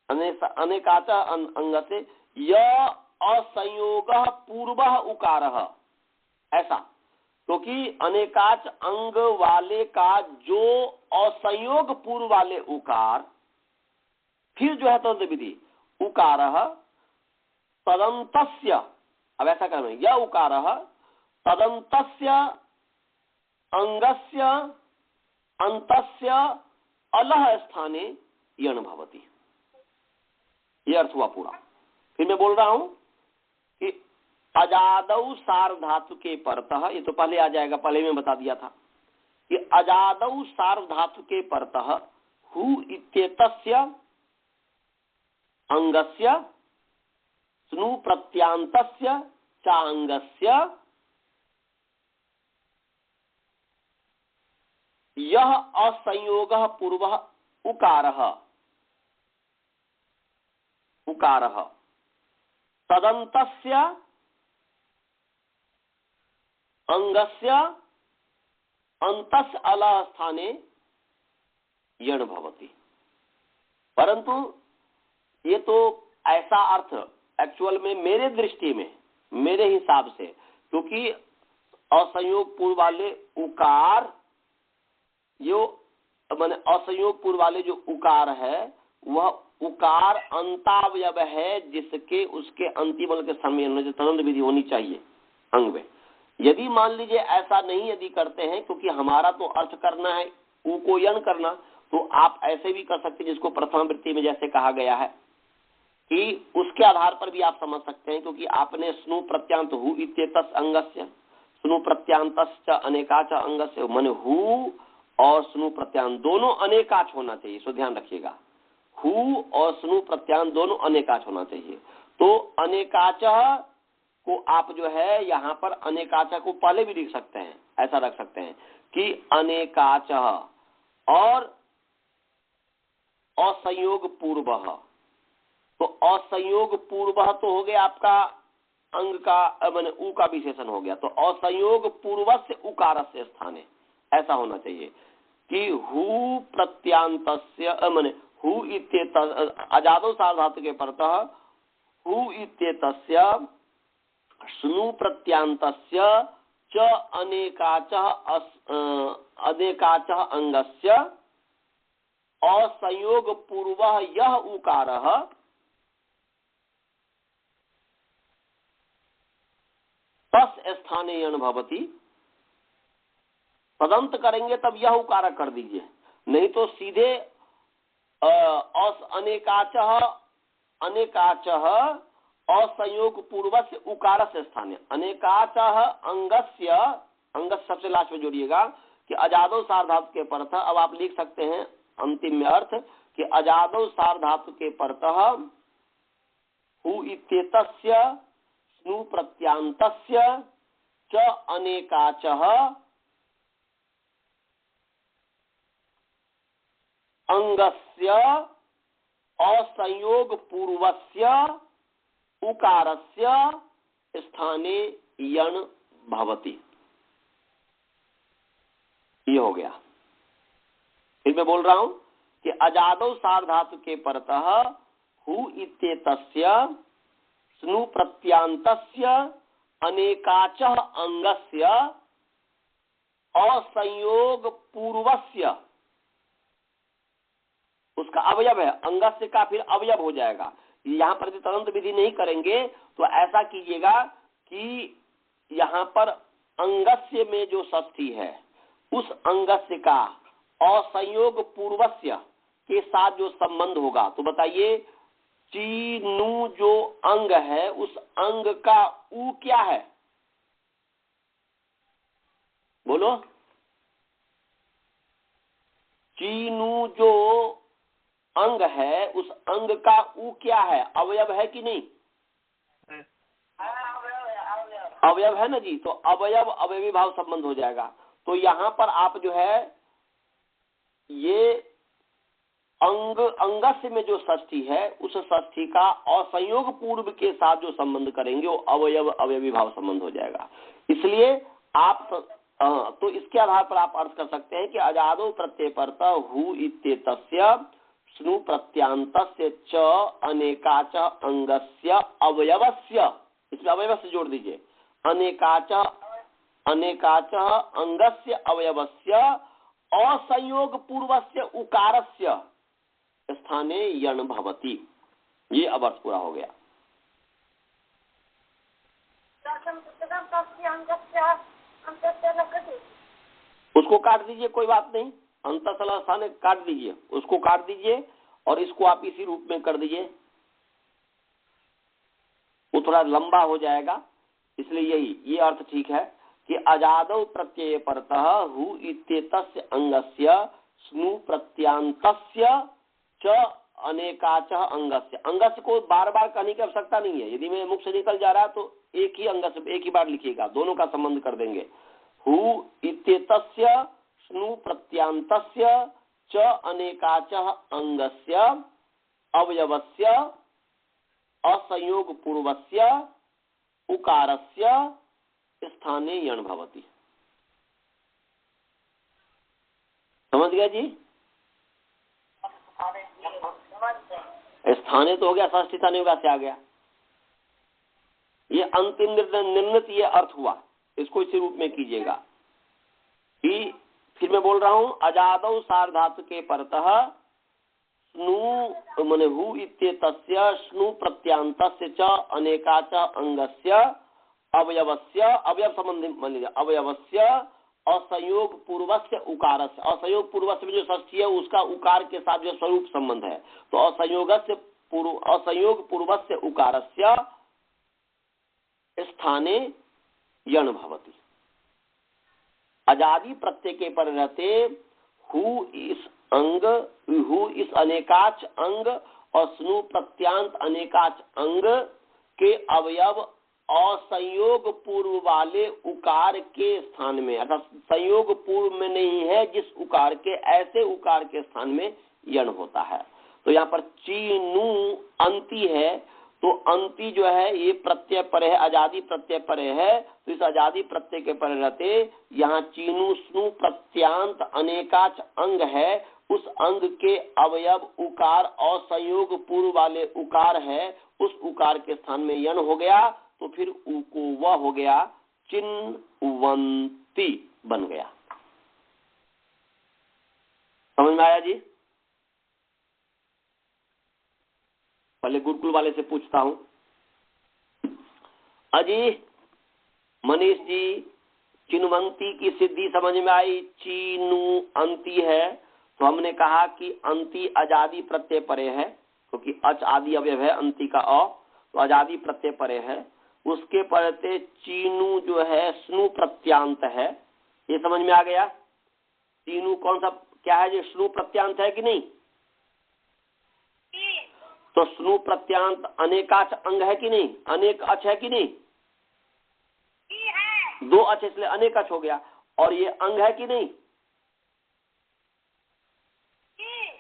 अनेकाचः अंगस्य य असंयोगः पूर्वः उकारः। ऐसा क्योंकि अनेकाच अंग वाले का जो असंयोग पूर्व वाले उकार, फिर जो है तदंत विधि उकारः तदंतस्य। अब ऐसा करना, यह उकारः तदंतस्य अंगस्य अंतस्य अलह स्थाने यण भवति। यह अर्थ हुआ पूरा। फिर मैं बोल रहा हूं कि अजादौ सार्वधातु के परतः, ये तो पहले आ जाएगा, पहले मैं बता दिया था कि अजादौ सार्वधातु के परतः हु इत्येतस्य अंगस्य स्नु प्रत्यांतस्य चांगस्य यह असंयोगः पूर्वः उकारः तदंतस्य अंगस्य अंतस्य अलः स्थाने यण भवति। परंतु ये तो ऐसा अर्थ एक्चुअल में मेरे दृष्टि में, मेरे हिसाब से, क्योंकि असंयोग पूर्व वाले उकार, जो माने असंयोग पूर्व वाले जो उकार है वह उकार अंतावयव है, जिसके उसके अंतिम के समय तदंत विधि होनी चाहिए अंग में। यदि मान लीजिए ऐसा नहीं यदि करते हैं, क्योंकि हमारा तो अर्थ करना है ऊ को यण करना, तो आप ऐसे भी कर सकते हैं जिसको प्रथम वृत्ति में जैसे कहा गया है कि उसके आधार पर भी आप समझ सकते हैं, क्योंकि आपने स्नु प्रत्यांत हु इत्येतस् अंगस्य, स्नु प्रत्यांतश्च अनेकाच अंगस्य, माने हु और स्नु प्रत्यांत दोनों अनेकाच होना चाहिए। सो ध्यान रखिएगा, हु और स्नु प्रत्यांत दोनों अनेकाच होना चाहिए। तो अनेकाच को आप जो है यहाँ पर अनेकाच को पहले भी लिख सकते हैं, ऐसा रख सकते हैं कि अनेकाच और असंयोग पूर्व। तो असंयोग पूर्व तो हो गया आपका अंग का माने ऊ का विशेषण हो गया। तो असंयोग पूर्व से उकार से स्थाने ऐसा होना चाहिए कि हु प्रत्यांतस्य माने हु इत्येत अजादो सार्वधातु के परतः हु इत्येतस्य स्नु प्रत्यांतस्य च अनेकाच अंगस्य असंयोग पूर्व यह उकारः तस् स्थाने यण भवति। तदंत करेंगे तब यह उकार कर दीजिए, नहीं तो सीधे अनेकाच असंयोग पूर्व से उकार से स्थाने अनेकाच अंगस्य, अंग सबसे लास्ट में जोड़िएगा कि अजादो सार्वधातु के परतः। अब आप लिख सकते हैं अंतिम में अर्थ कि अजादो सार्वधातु के परतः हु इत्येतस्य स्नु प्रत्यांतस्य च अनेकाच अंगस्य असंयोग पूर्वस्य उकारस्य स्थाने यण भवति। ये हो गया। फिर मैं बोल रहा हूं कि अजादो सार्वधातु के परतः हु इत्येतस्य स्नु प्रत्यांतस्य अनेकाच अंगस्य असंयोग पूर्वस्य, उसका अवयव है अंगस्य का, फिर अवयव हो जाएगा। यहाँ पर तदंत विधि नहीं करेंगे तो ऐसा कीजिएगा कि यहाँ पर अंगस्य में जो षष्ठी है उस अंगस्य का असंयोग पूर्वस्य के साथ जो संबंध होगा, तो बताइए चीनु जो अंग है उस अंग का ऊ क्या है, बोलो। चीनु जो अंग है उस अंग का ऊ क्या है, अवयव है कि नहीं? अवयव है ना जी। तो अवयव अवयवी भाव संबंध हो जाएगा। तो यहाँ पर आप जो है ये अंगस्य में जो षष्ठी है उस षष्ठी का असंयोग पूर्व के साथ जो संबंध करेंगे वो अवयव अवयवी भाव संबंध हो जाएगा। इसलिए आप तो इसके आधार पर आप अर्थ कर सकते हैं कि अजादो प्रत्यय परतः हु इत्येतस्य स्नु प्रत्यांतस्य च अनेकाच अंगस्य अवयवस्य, इसमें अवयवस्य जोड़ दीजिए, अनेकाच अंगस्य अवयवस्य असंयोग पूर्वस्य उकारस्य स्थाने यण भवति। ये अब अर्थ पूरा हो गया। उसको काट दीजिए, कोई बात नहीं, अंतःसला स्थान काट दीजिए, उसको काट दीजिए और इसको आप इसी रूप में कर दीजिए, वो थोड़ा लंबा हो जाएगा। इसलिए ये अर्थ ठीक है कि अजादौ प्रत्यय परतः हु इत्येतस्य अंगस्य स्नु प्रत्यांतस्य च अनेकाच अंगस्य। अंगस्य को बार बार कहने की आवश्यकता नहीं है। यदि मैं मुख से निकल जा रहा है तो एक ही अंगस्य एक ही बार लिखिएगा, दोनों का संबंध कर देंगे। हु इत्येतस्य स्नु प्रत्यांतस्य च अनेकाच अंगस्य अवयवस्य असंयोग पूर्वस्य उकारस्य स्थाने यण भवति। समझ गया जी? स्थाने तो हो गया, षष्ठी स्थाने से आ गया। ये अंतिम निर्णित ये अर्थ हुआ इसको इसी रूप में कीजिएगा कि फिर मैं बोल रहा हूं अजादौ सार्धातु के परतः स्नु मने हु इत्येतस्य स्नु प्रत्यांतस्य च अनेका च अंगस्य अवयवस्य अवयव संबंधी मान लीजिए अवयवस्य असंयोग पूर्वस्य उकारस्य असंयोग पूर्वस्य में जो षष्ठी है उसका उकार के साथ जो स्वरूप संबंध है तो असंयोग पूर्वस्य उकारस्य स्थाने यण भवति। अजादि प्रत्यय के पर रहते हु इस अंग हु इस अनेकाच अंग और स्नु प्रत्यांत अनेकाच अंग के अवयव असंयोग पूर्व वाले उकार के स्थान में अर्थात संयोग पूर्व में नहीं है जिस उकार के ऐसे उकार के स्थान में यण होता है। तो यहाँ पर चीनु अंति है तो अंति जो है ये प्रत्यय पर है अजादि प्रत्यय पर है तो इस अजादि प्रत्यय के पर रहते यहाँ चीनु स्नु प्रत्यांत अनेकाच अंग है उस अंग के अवयव उकार और संयोग पूर्व वाले उकार है उस उकार के स्थान में यण हो गया तो फिर उ को वह हो गया चिन्वंती बन गया। समझ में आया जी? पहले गुरुकुल वाले से पूछता हूं। अजी मनीष जी चिन्वंती की सिद्धि समझ में आई? चीनु अंति है तो हमने कहा कि अंति अजादि प्रत्यय परे है क्योंकि अच आदि अवयव है अंति का अ तो अजादि प्रत्यय परे है। उसके परते चीनु जो है स्नु प्रत्यांत है ये समझ में आ गया। चीनु कौन सा क्या है जो स्नु प्रत्यांत है कि नहीं? तो स्नु प्रत्यांत अनेकाच अंग है कि नहीं? अनेक अच है कि नहीं? दो अच इसलिए अनेक अच हो गया और ये अंग है कि नहीं?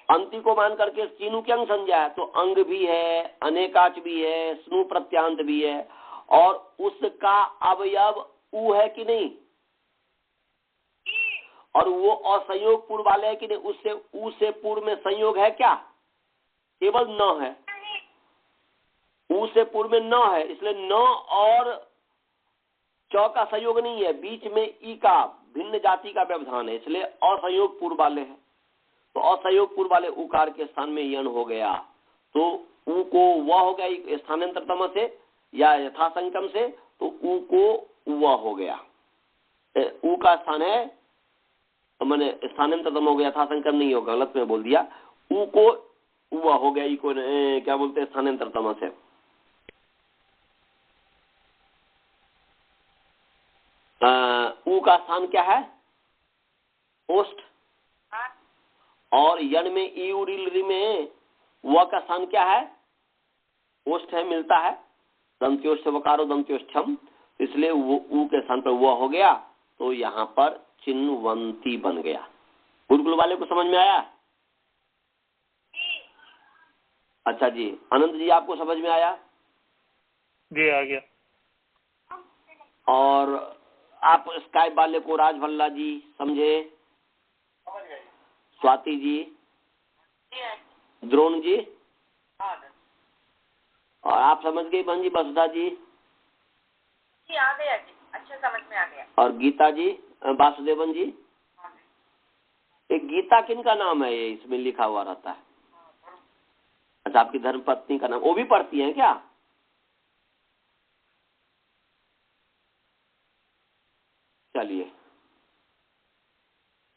अंति को मान करके चीनु के अंग संज्ञा है तो अंग भी है अनेकाच भी है स्नु प्रत्यांत भी है और उसका अवयव उ है कि नहीं? और वो असंयोग पूर्व वाले है कि नहीं? उससे उ से पूर्व में संयोग है क्या? केवल न है। उ से पूर्व में न है इसलिए न और च का संयोग नहीं है बीच में ई का भिन्न जाति का व्यवधान है इसलिए असंयोग पूर्व वाले है तो असंयोग पूर्व वाले उकार के स्थान में यण हो गया तो उ को वह हो गया स्थानांतरतम से या यथासंकम से तो उ को वह हो गया। उ का स्थान है मैंने स्थानांतरतम हो गया यथासंकम नहीं होगा गलत में बोल दिया। उ को वह हो गया ई को क्या बोलते हैं स्थानांतरतम से। उ का स्थान क्या है? ओष्ठ और यण में ई उरी में व का स्थान क्या है? ओष्ठ है मिलता है दंत्योष्ठ वकारो दंत्योष्ठम इसलिए वो उ के स्थान पर वह हो गया तो यहाँ पर चिन्वंती बन गया। गुरुकुल वाले को समझ में आया? अच्छा जी अनंत जी आपको समझ में आया? जी आ गया। और आप स्काइप वाले को राज भल्ला जी समझे? स्वाति जी द्रोण जी और आप समझ गई बहन जी वसुधा जी? जी आ गया जी अच्छा समझ में आ गया। और गीता जी वासुदेवन जी? एक गीता किन का नाम है ये इसमें लिखा हुआ रहता है? अच्छा आपकी धर्मपत्नी का नाम वो भी पढ़ती हैं क्या? चलिए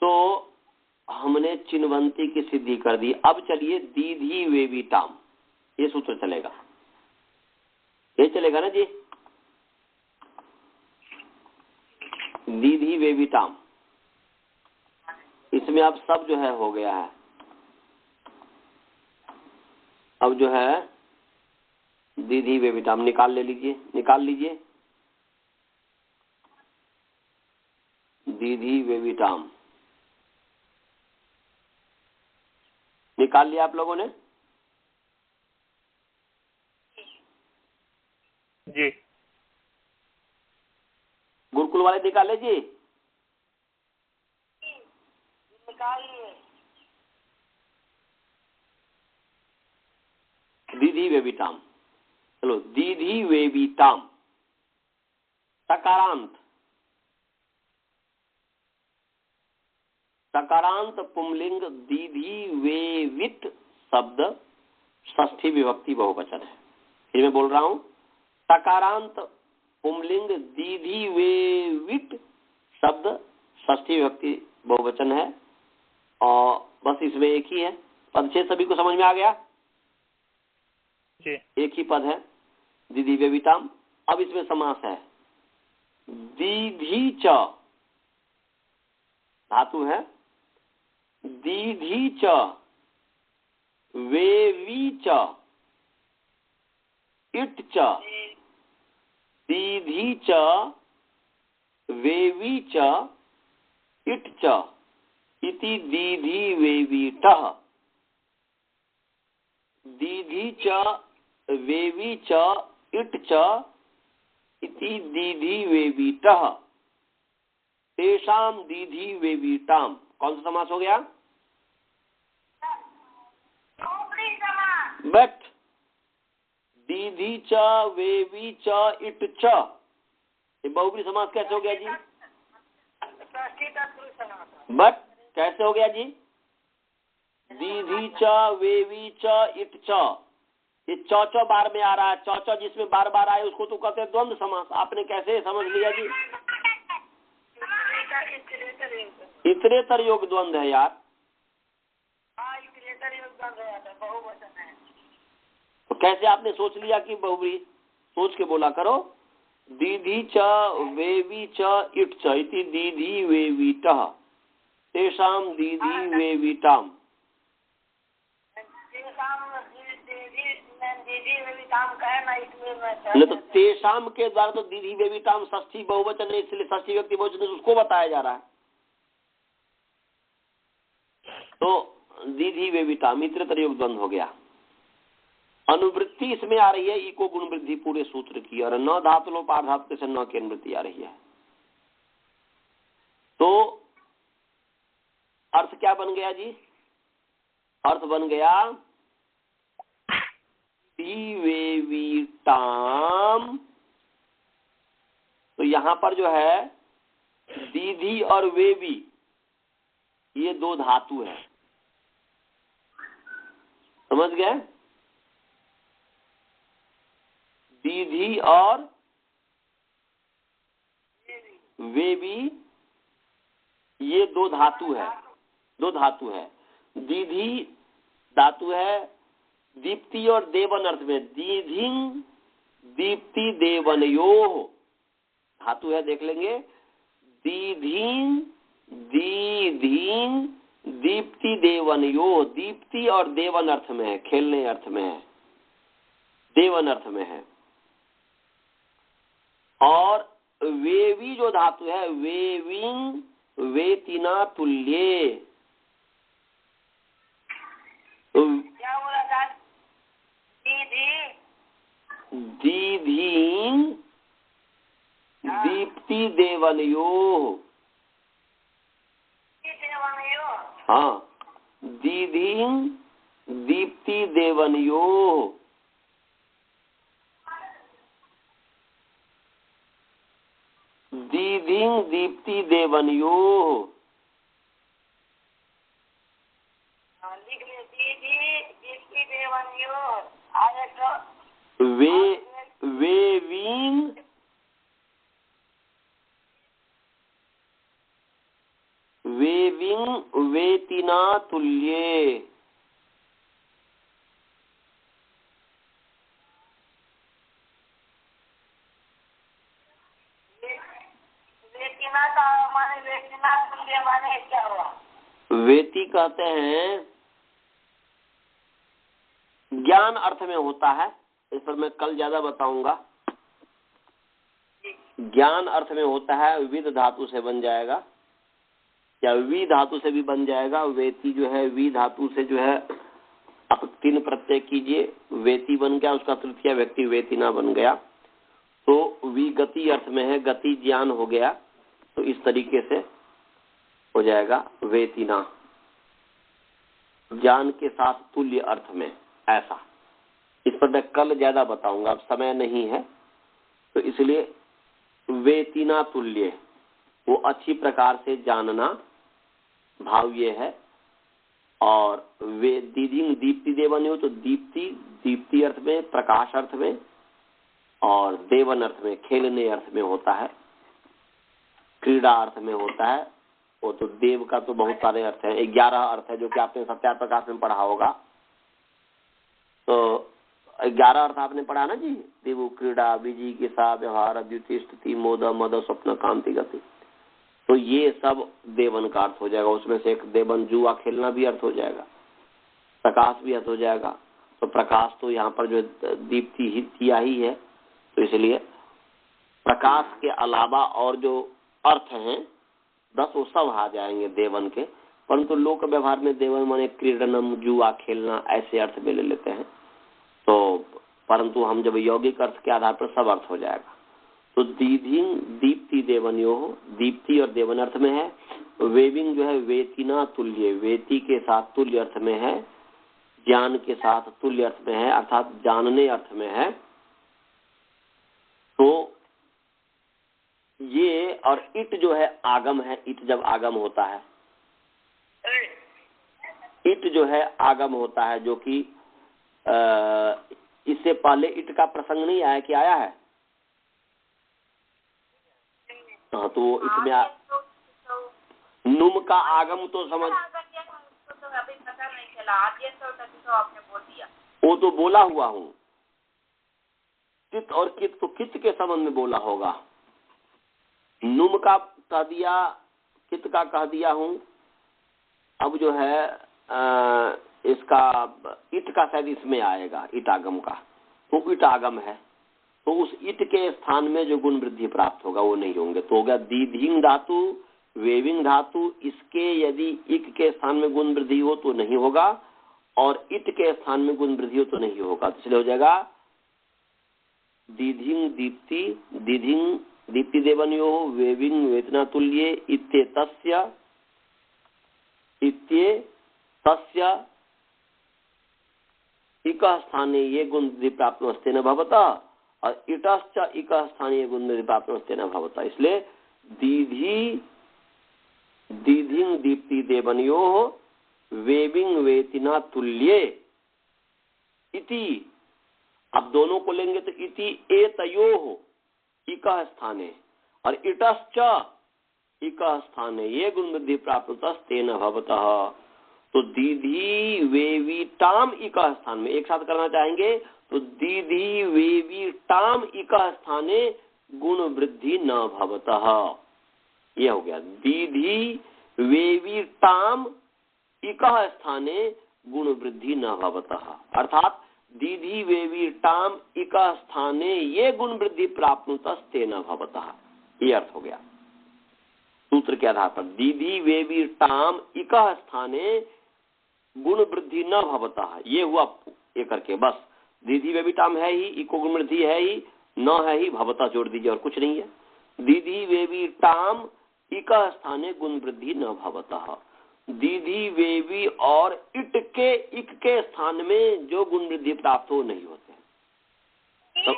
तो हमने चिन्वंती की सिद्धि कर दी। अब चलिए दीधी वेविटाम ये सूत्र चलेगा ये चलेगा ना जी? दीधी वेविटाम इसमें अब सब जो है हो गया है। अब जो है दीधी वेविटाम निकाल लीजिए दीधी वेविटाम निकाल लिया आप लोगों ने? जी गुरुकुल वाले निकाले जी? निकालिए। दीधी वेविटाम चलो दीधी वेविटाम सकारांत सकारांत पुंलिंग दीधी वे वित शब्द षष्ठी विभक्ति बहुवचन है। फिर मैं बोल रहा हूं, सकारांत पुंलिंग दीधी वे वित शब्द षष्ठी विभक्ति बहुवचन है और बस इसमें एक ही है पद। छह सभी को समझ में आ गया जी। एक ही पद है दीधी वे विताम। अब इसमें समास है दीधी च, धातु है दीधी च वेवी च इट च, दीधी च वेवी च इट च इति दीधी वेवीटः। दीधी च वेवी च इट च इति दीधी वेवीटः तेषाम दीधी वेवीटाम। कौन सा समास हो गया? बट दीधी च वेवी च इट च, ये बहुब्री समास कैसे हो गया जी? बट कैसे हो गया जी? दीधी च वेवी च इट च, ये चौ बार में आ रहा है। चौ जिसमें बार बार आए उसको तो कहते हैं द्वंद्व समास। आपने कैसे समझ लिया जी? इतरेतर योग द्वंद्व है यार। तो कैसे आपने सोच लिया कि बहुब्री? सोच के बोला करो। दीधी च वेवी च इट च इति दीधी वेवीटः तेषाम दीधी वेवीटाम। नहीं तो तेषाम के द्वारा तो दीधी वेवीटाम षष्ठी बहुवचन है, इसलिए षष्ठी व्यक्ति बहुवचन उसको बताया जा रहा है। तो दीधी वेवीटाम इतरेतर योग द्वंद्व हो गया। अनुवृत्ति इसमें आ रही है इको गुण वृद्धि पूरे सूत्र की, और न धातु लोप आर्धातु से न की अनुवृत्ति आ रही है। तो अर्थ क्या बन गया जी? अर्थ बन गया वेवीटाम। तो यहां पर जो है दीधी और वेवी ये दो धातु है, समझ गए? दीधी और वेवी ये दो धातु है, दो धातु है। दीधी धातु है दीप्ति और देवन अर्थ में, दीधिंग दीप्ति देवनयोः धातु है, देख लेंगे। दीधिंग दीधिंग दीप्ति देवनयोः, दीप्ति और देवन अर्थ में है, खेलने अर्थ में है, देवन अर्थ में है। और वेवी जो धातु है वेविंग वेतिना तुल्ये, क्या बोला था? दीधीं दीप्ति देवनयोः। हाँ, दीधीं दीप्ति देवनयोः। दीधिं दीप्ति देवनयोः। लिख ले दीदी दीप्ति देवनयोः। वेवीं वेविं वेतिना तुल्ये। वेतिना का माने वेतिना तुल्य माने क्या हुआ? वेति कहते हैं ज्ञान अर्थ में होता है, इस पर मैं कल ज्यादा बताऊंगा। ज्ञान अर्थ में होता है, विद धातु से बन जाएगा या वी धातु से भी बन जाएगा। वेति जो है वी धातु से जो है आप तीन प्रत्यय कीजिए, वेति बन गया, उसका तृतीय व्यक्ति वेतिना बन गया। तो वी गति अर्थ में है, गति ज्ञान हो गया, तो इस तरीके से हो जाएगा वेतिना, ज्ञान के साथ तुल्य अर्थ में। ऐसा इस पर मैं कल ज्यादा बताऊंगा, अब समय नहीं है, तो इसलिए वेतिना तुल्य वो अच्छी प्रकार से जानना भाव ये है। और वे दीधिंग दीप्ति देवन हो तो दीप्ति दीप्ति अर्थ में, प्रकाश अर्थ में, और देवन अर्थ में खेलने अर्थ में होता है, क्रीड़ा अर्थ में होता है। वो तो देव का तो बहुत सारे अर्थ हैं, 11 अर्थ है जो कि आपने सत्यार प्रकाश में पढ़ा होगा। तो 11 अर्थ आपने पढ़ा ना जी, देव क्रीड़ा, विजी के साथ व्यवहार, द्वितीय स्तुति, मोद मद स्वप्न कांति गति। तो ये सब देवन का अर्थ हो जाएगा। उसमें से एक देवन जुआ खेलना भी अर्थ हो जाएगा, प्रकाश भी अर्थ हो जाएगा। तो प्रकाश तो यहाँ पर जो दीप्ति ही किया ही है, तो इसलिए प्रकाश के अलावा और जो अर्थ हैं 10 वो सब आ जाएंगे देवन के। परंतु लोक व्यवहार में देवन माने क्रीडनम, जुआ खेलना, ऐसे अर्थ में ले लेते हैं। तो परंतु हम जब यौगिक अर्थ के आधार पर सब अर्थ हो जाएगा। तो दीधिंग दीप्ति देवन्यो, दीप्ति और देवन अर्थ में है। वेविंग जो है वेतिना तुल्य, वेति के साथ तुल्य अर्थ में है, ज्ञान के साथ तुल्य अर्थ में है, अर्थात जानने अर्थ में है। तो ये और इट जो है आगम है। इट जब आगम होता है, इट जो है आगम होता है, जो कि इससे पहले इट का प्रसंग नहीं आया कि आया है? हाँ, तो इसमें नुम का आगम तो समझ, अभी पता नहीं चला, आद्य तो आपने बोल दिया। वो तो बोला हुआ हूँ। कित और कित, तो कित के संबंध में बोला होगा। नुम का कह दिया, कित का कह दिया हूँ। अब जो है इसका इट का शायद इसमें आएगा, इट आगम का। तो इट आगम है, तो उस इट के स्थान में जो गुण वृद्धि प्राप्त होगा वो नहीं होंगे। तो हो गया दीधिंग धातु, वेविंग धातु, इसके यदि इक के स्थान में गुण वृद्धि हो तो नहीं होगा, और इट के स्थान में गुण वृद्धि हो तो नहीं होगा। तो इसलिए हो जाएगा दीधिंग दीप्ति, दीधिंग दीप्ति देवन्यो, वेविंग वेतना तुल्ये, इत्ते तस्य इक स्थाने ये गुण वृद्धि प्राप्त नस्ते न भवता, और इटश्च इक स्थानीय गुण वृद्धि प्राप्त नस्ते न भवता। इसलिए दीधि दीधिंग दीप्ति देवन्यो वेविंग वेतिना तुल्ये इति। अब दोनों को लेंगे तो इति एतयो इक स्थाने और इटश्च इक स्थाने ये गुण वृद्धि प्राप्त तेन भवतः। तो दीधि वेवीटाम इक स्थान में एक साथ करना चाहेंगे तो दीधि वेवीटाम इक स्थाने गुण वृद्धि न भवतः। ये हो गया दीधि वेवीटाम इक स्थाने गुण वृद्धि न भवतः, अर्थात दीधि वेवीटाम इक स्थाने ये गुण वृद्धि प्राप्त तेन भवतः। ये अर्थ हो गया सूत्र के आधार पर। दीधि वेवीटाम इक स्थाने गुण वृद्धि न भवतः, ये हुआ ये करके बस। दीधि वेवीटाम है ही, इको गुण वृद्धि है ही, न है ही, भवतः जोड़ दीजिए और कुछ नहीं है। दीधि वेवीटाम इक स्थाने गुण वृद्धि न भवतः। दीधि वेवी और इट के इक के स्थान में जो गुण वृद्धि प्राप्त हो नहीं होते। तो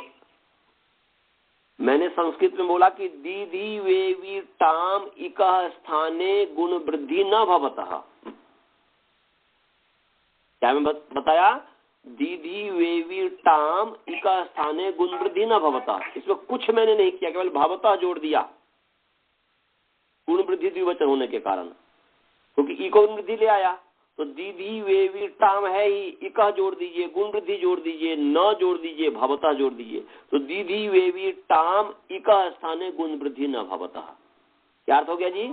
मैंने संस्कृत में बोला कि दीधि वेवी टाम इक स्थाने गुण वृद्धि न भवतः। क्या मैं बताया? दीधि वेवी टाम इक स्थाने गुण वृद्धि न भवतः। इसमें कुछ मैंने नहीं किया, केवल भवतः जोड़ दिया गुण वृद्धि द्विवचन होने के कारण, क्योंकि इको गुण वृद्धि ले आया। तो दीधि वेवी टाम है ही, इक जोड़ दीजिए, गुण वृद्धि जोड़ दीजिए, न जोड़ दीजिए, भवतः जोड़ दीजिए। तो दीधि वेवी टाम इक स्थाने गुण वृद्धि न भवतः। क्या अर्थ हो गया जी?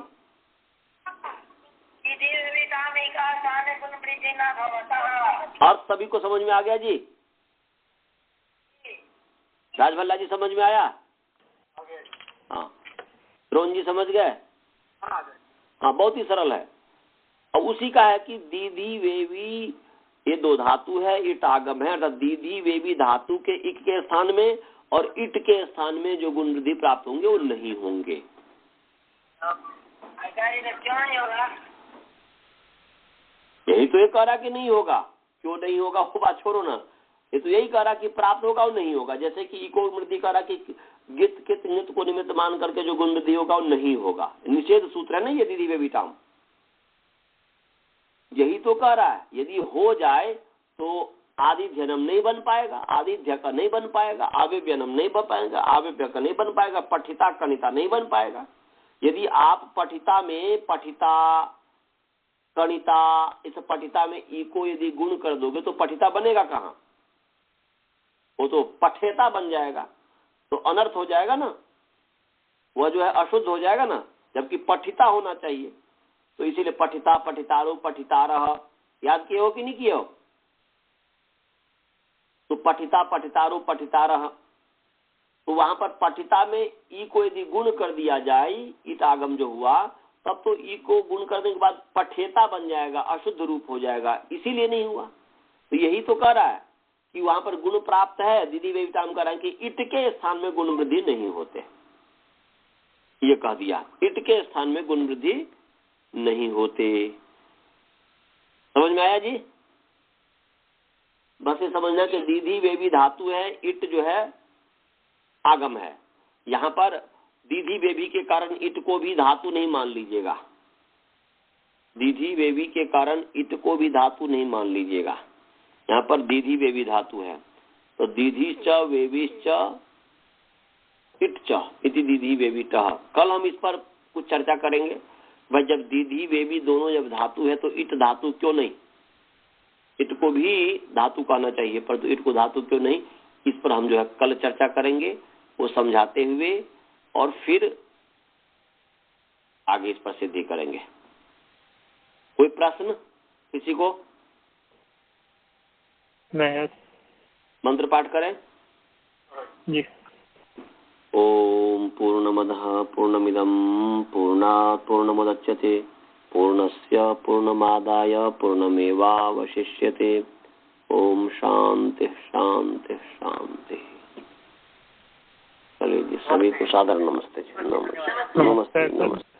दीधि वेवी टाम इक स्थाने गुण वृद्धि न भवतः। अर्थ सभी को समझ में आ गया जी? राजभल्ला जी समझ में आया? हाँ, रोहन जी समझ गए? हाँ, बहुत ही सरल है। और उसी का है कि दीधि वेवी ये दो धातु है, इट आगम है, अर्थात दीधि वेवी धातु के इक के स्थान में और इट के स्थान में जो गुण वृद्धि प्राप्त होंगे वो नहीं होंगे। क्यों नहीं होगा? यही तो ये कह रहा कि नहीं होगा। क्यों नहीं होगा वो बात छोड़ो ना, ये तो यही कह रहा कि प्राप्त होगा और नहीं होगा। जैसे कि इको वृद्धि कह रहा कि गित कित नित को निमित्त मान करके जो गुण वृद्धि होगा वो नहीं होगा। निषेध सूत्र है ना ये दीधि वेवी टाम। यही तो कह रहा है। यदि हो जाए तो आदिध्यनम नहीं बन पाएगा, आदिध्य का नहीं बन पाएगा, आविव्यनम नहीं बन पाएगा, आविव्य का नहीं बन पाएगा, पठिता कणिता नहीं बन पाएगा। यदि आप पठिता में पठिता कणिता, इस पठिता में ई को यदि गुण कर दोगे तो पठिता बनेगा कहाँ? वो तो पठेता बन जाएगा, तो अनर्थ हो जाएगा ना, वह जो है अशुद्ध हो जाएगा ना, जबकि पठिता होना चाहिए। तो इसीलिए पठिता पठितारो पठितारह, याद किए हो कि नहीं किए हो? तो पठिता पठितारो पठितारह, तो वहां पर पठिता में ई को यदि गुण कर दिया जाए, ईट आगम जो हुआ, तब तो ई को गुण करने के बाद पठेता बन जाएगा, अशुद्ध रूप हो जाएगा, इसीलिए नहीं हुआ। तो यही तो कह रहा है कि वहां पर गुण प्राप्त है। दीदी वेविताम कह रहा है कि इट के स्थान में गुण वृद्धि नहीं होते, ये कह दिया, इट के स्थान में गुण वृद्धि नहीं होते। समझ में आया जी? बस ये समझना कि दीदी वेवी धातु है, इट जो है आगम है। यहाँ पर दीदी वेवी के कारण इट को भी धातु नहीं मान लीजिएगा, दीदी वेवी के कारण इट को भी धातु नहीं मान लीजिएगा। यहाँ पर दीदी वेवी धातु है, तो दीदी च वेवी च इट च इति दीदी वेवी ट। कल हम इस पर कुछ चर्चा करेंगे, भाई जब दीदी वेवी दोनों जब धातु है तो इट धातु क्यों नहीं? इट को भी धातु कहना चाहिए, पर तो इट को धातु क्यों नहीं, इस पर हम जो है कल चर्चा करेंगे, वो समझाते हुए, और फिर आगे इस पर सिद्धि करेंगे। कोई प्रश्न किसी को? नहीं। मंत्र पाठ करें जी। ओम पूर्णमदः पूर्णमिदं पूर्णात् पूर्णमुदच्यते पूर्णस्य पूर्णमादाय पूर्णमेवावशिष्यते। ओम शांति शांति शांति। चलिए जी, सभी को सादर नमस्ते। नमस्ते नमस्ते।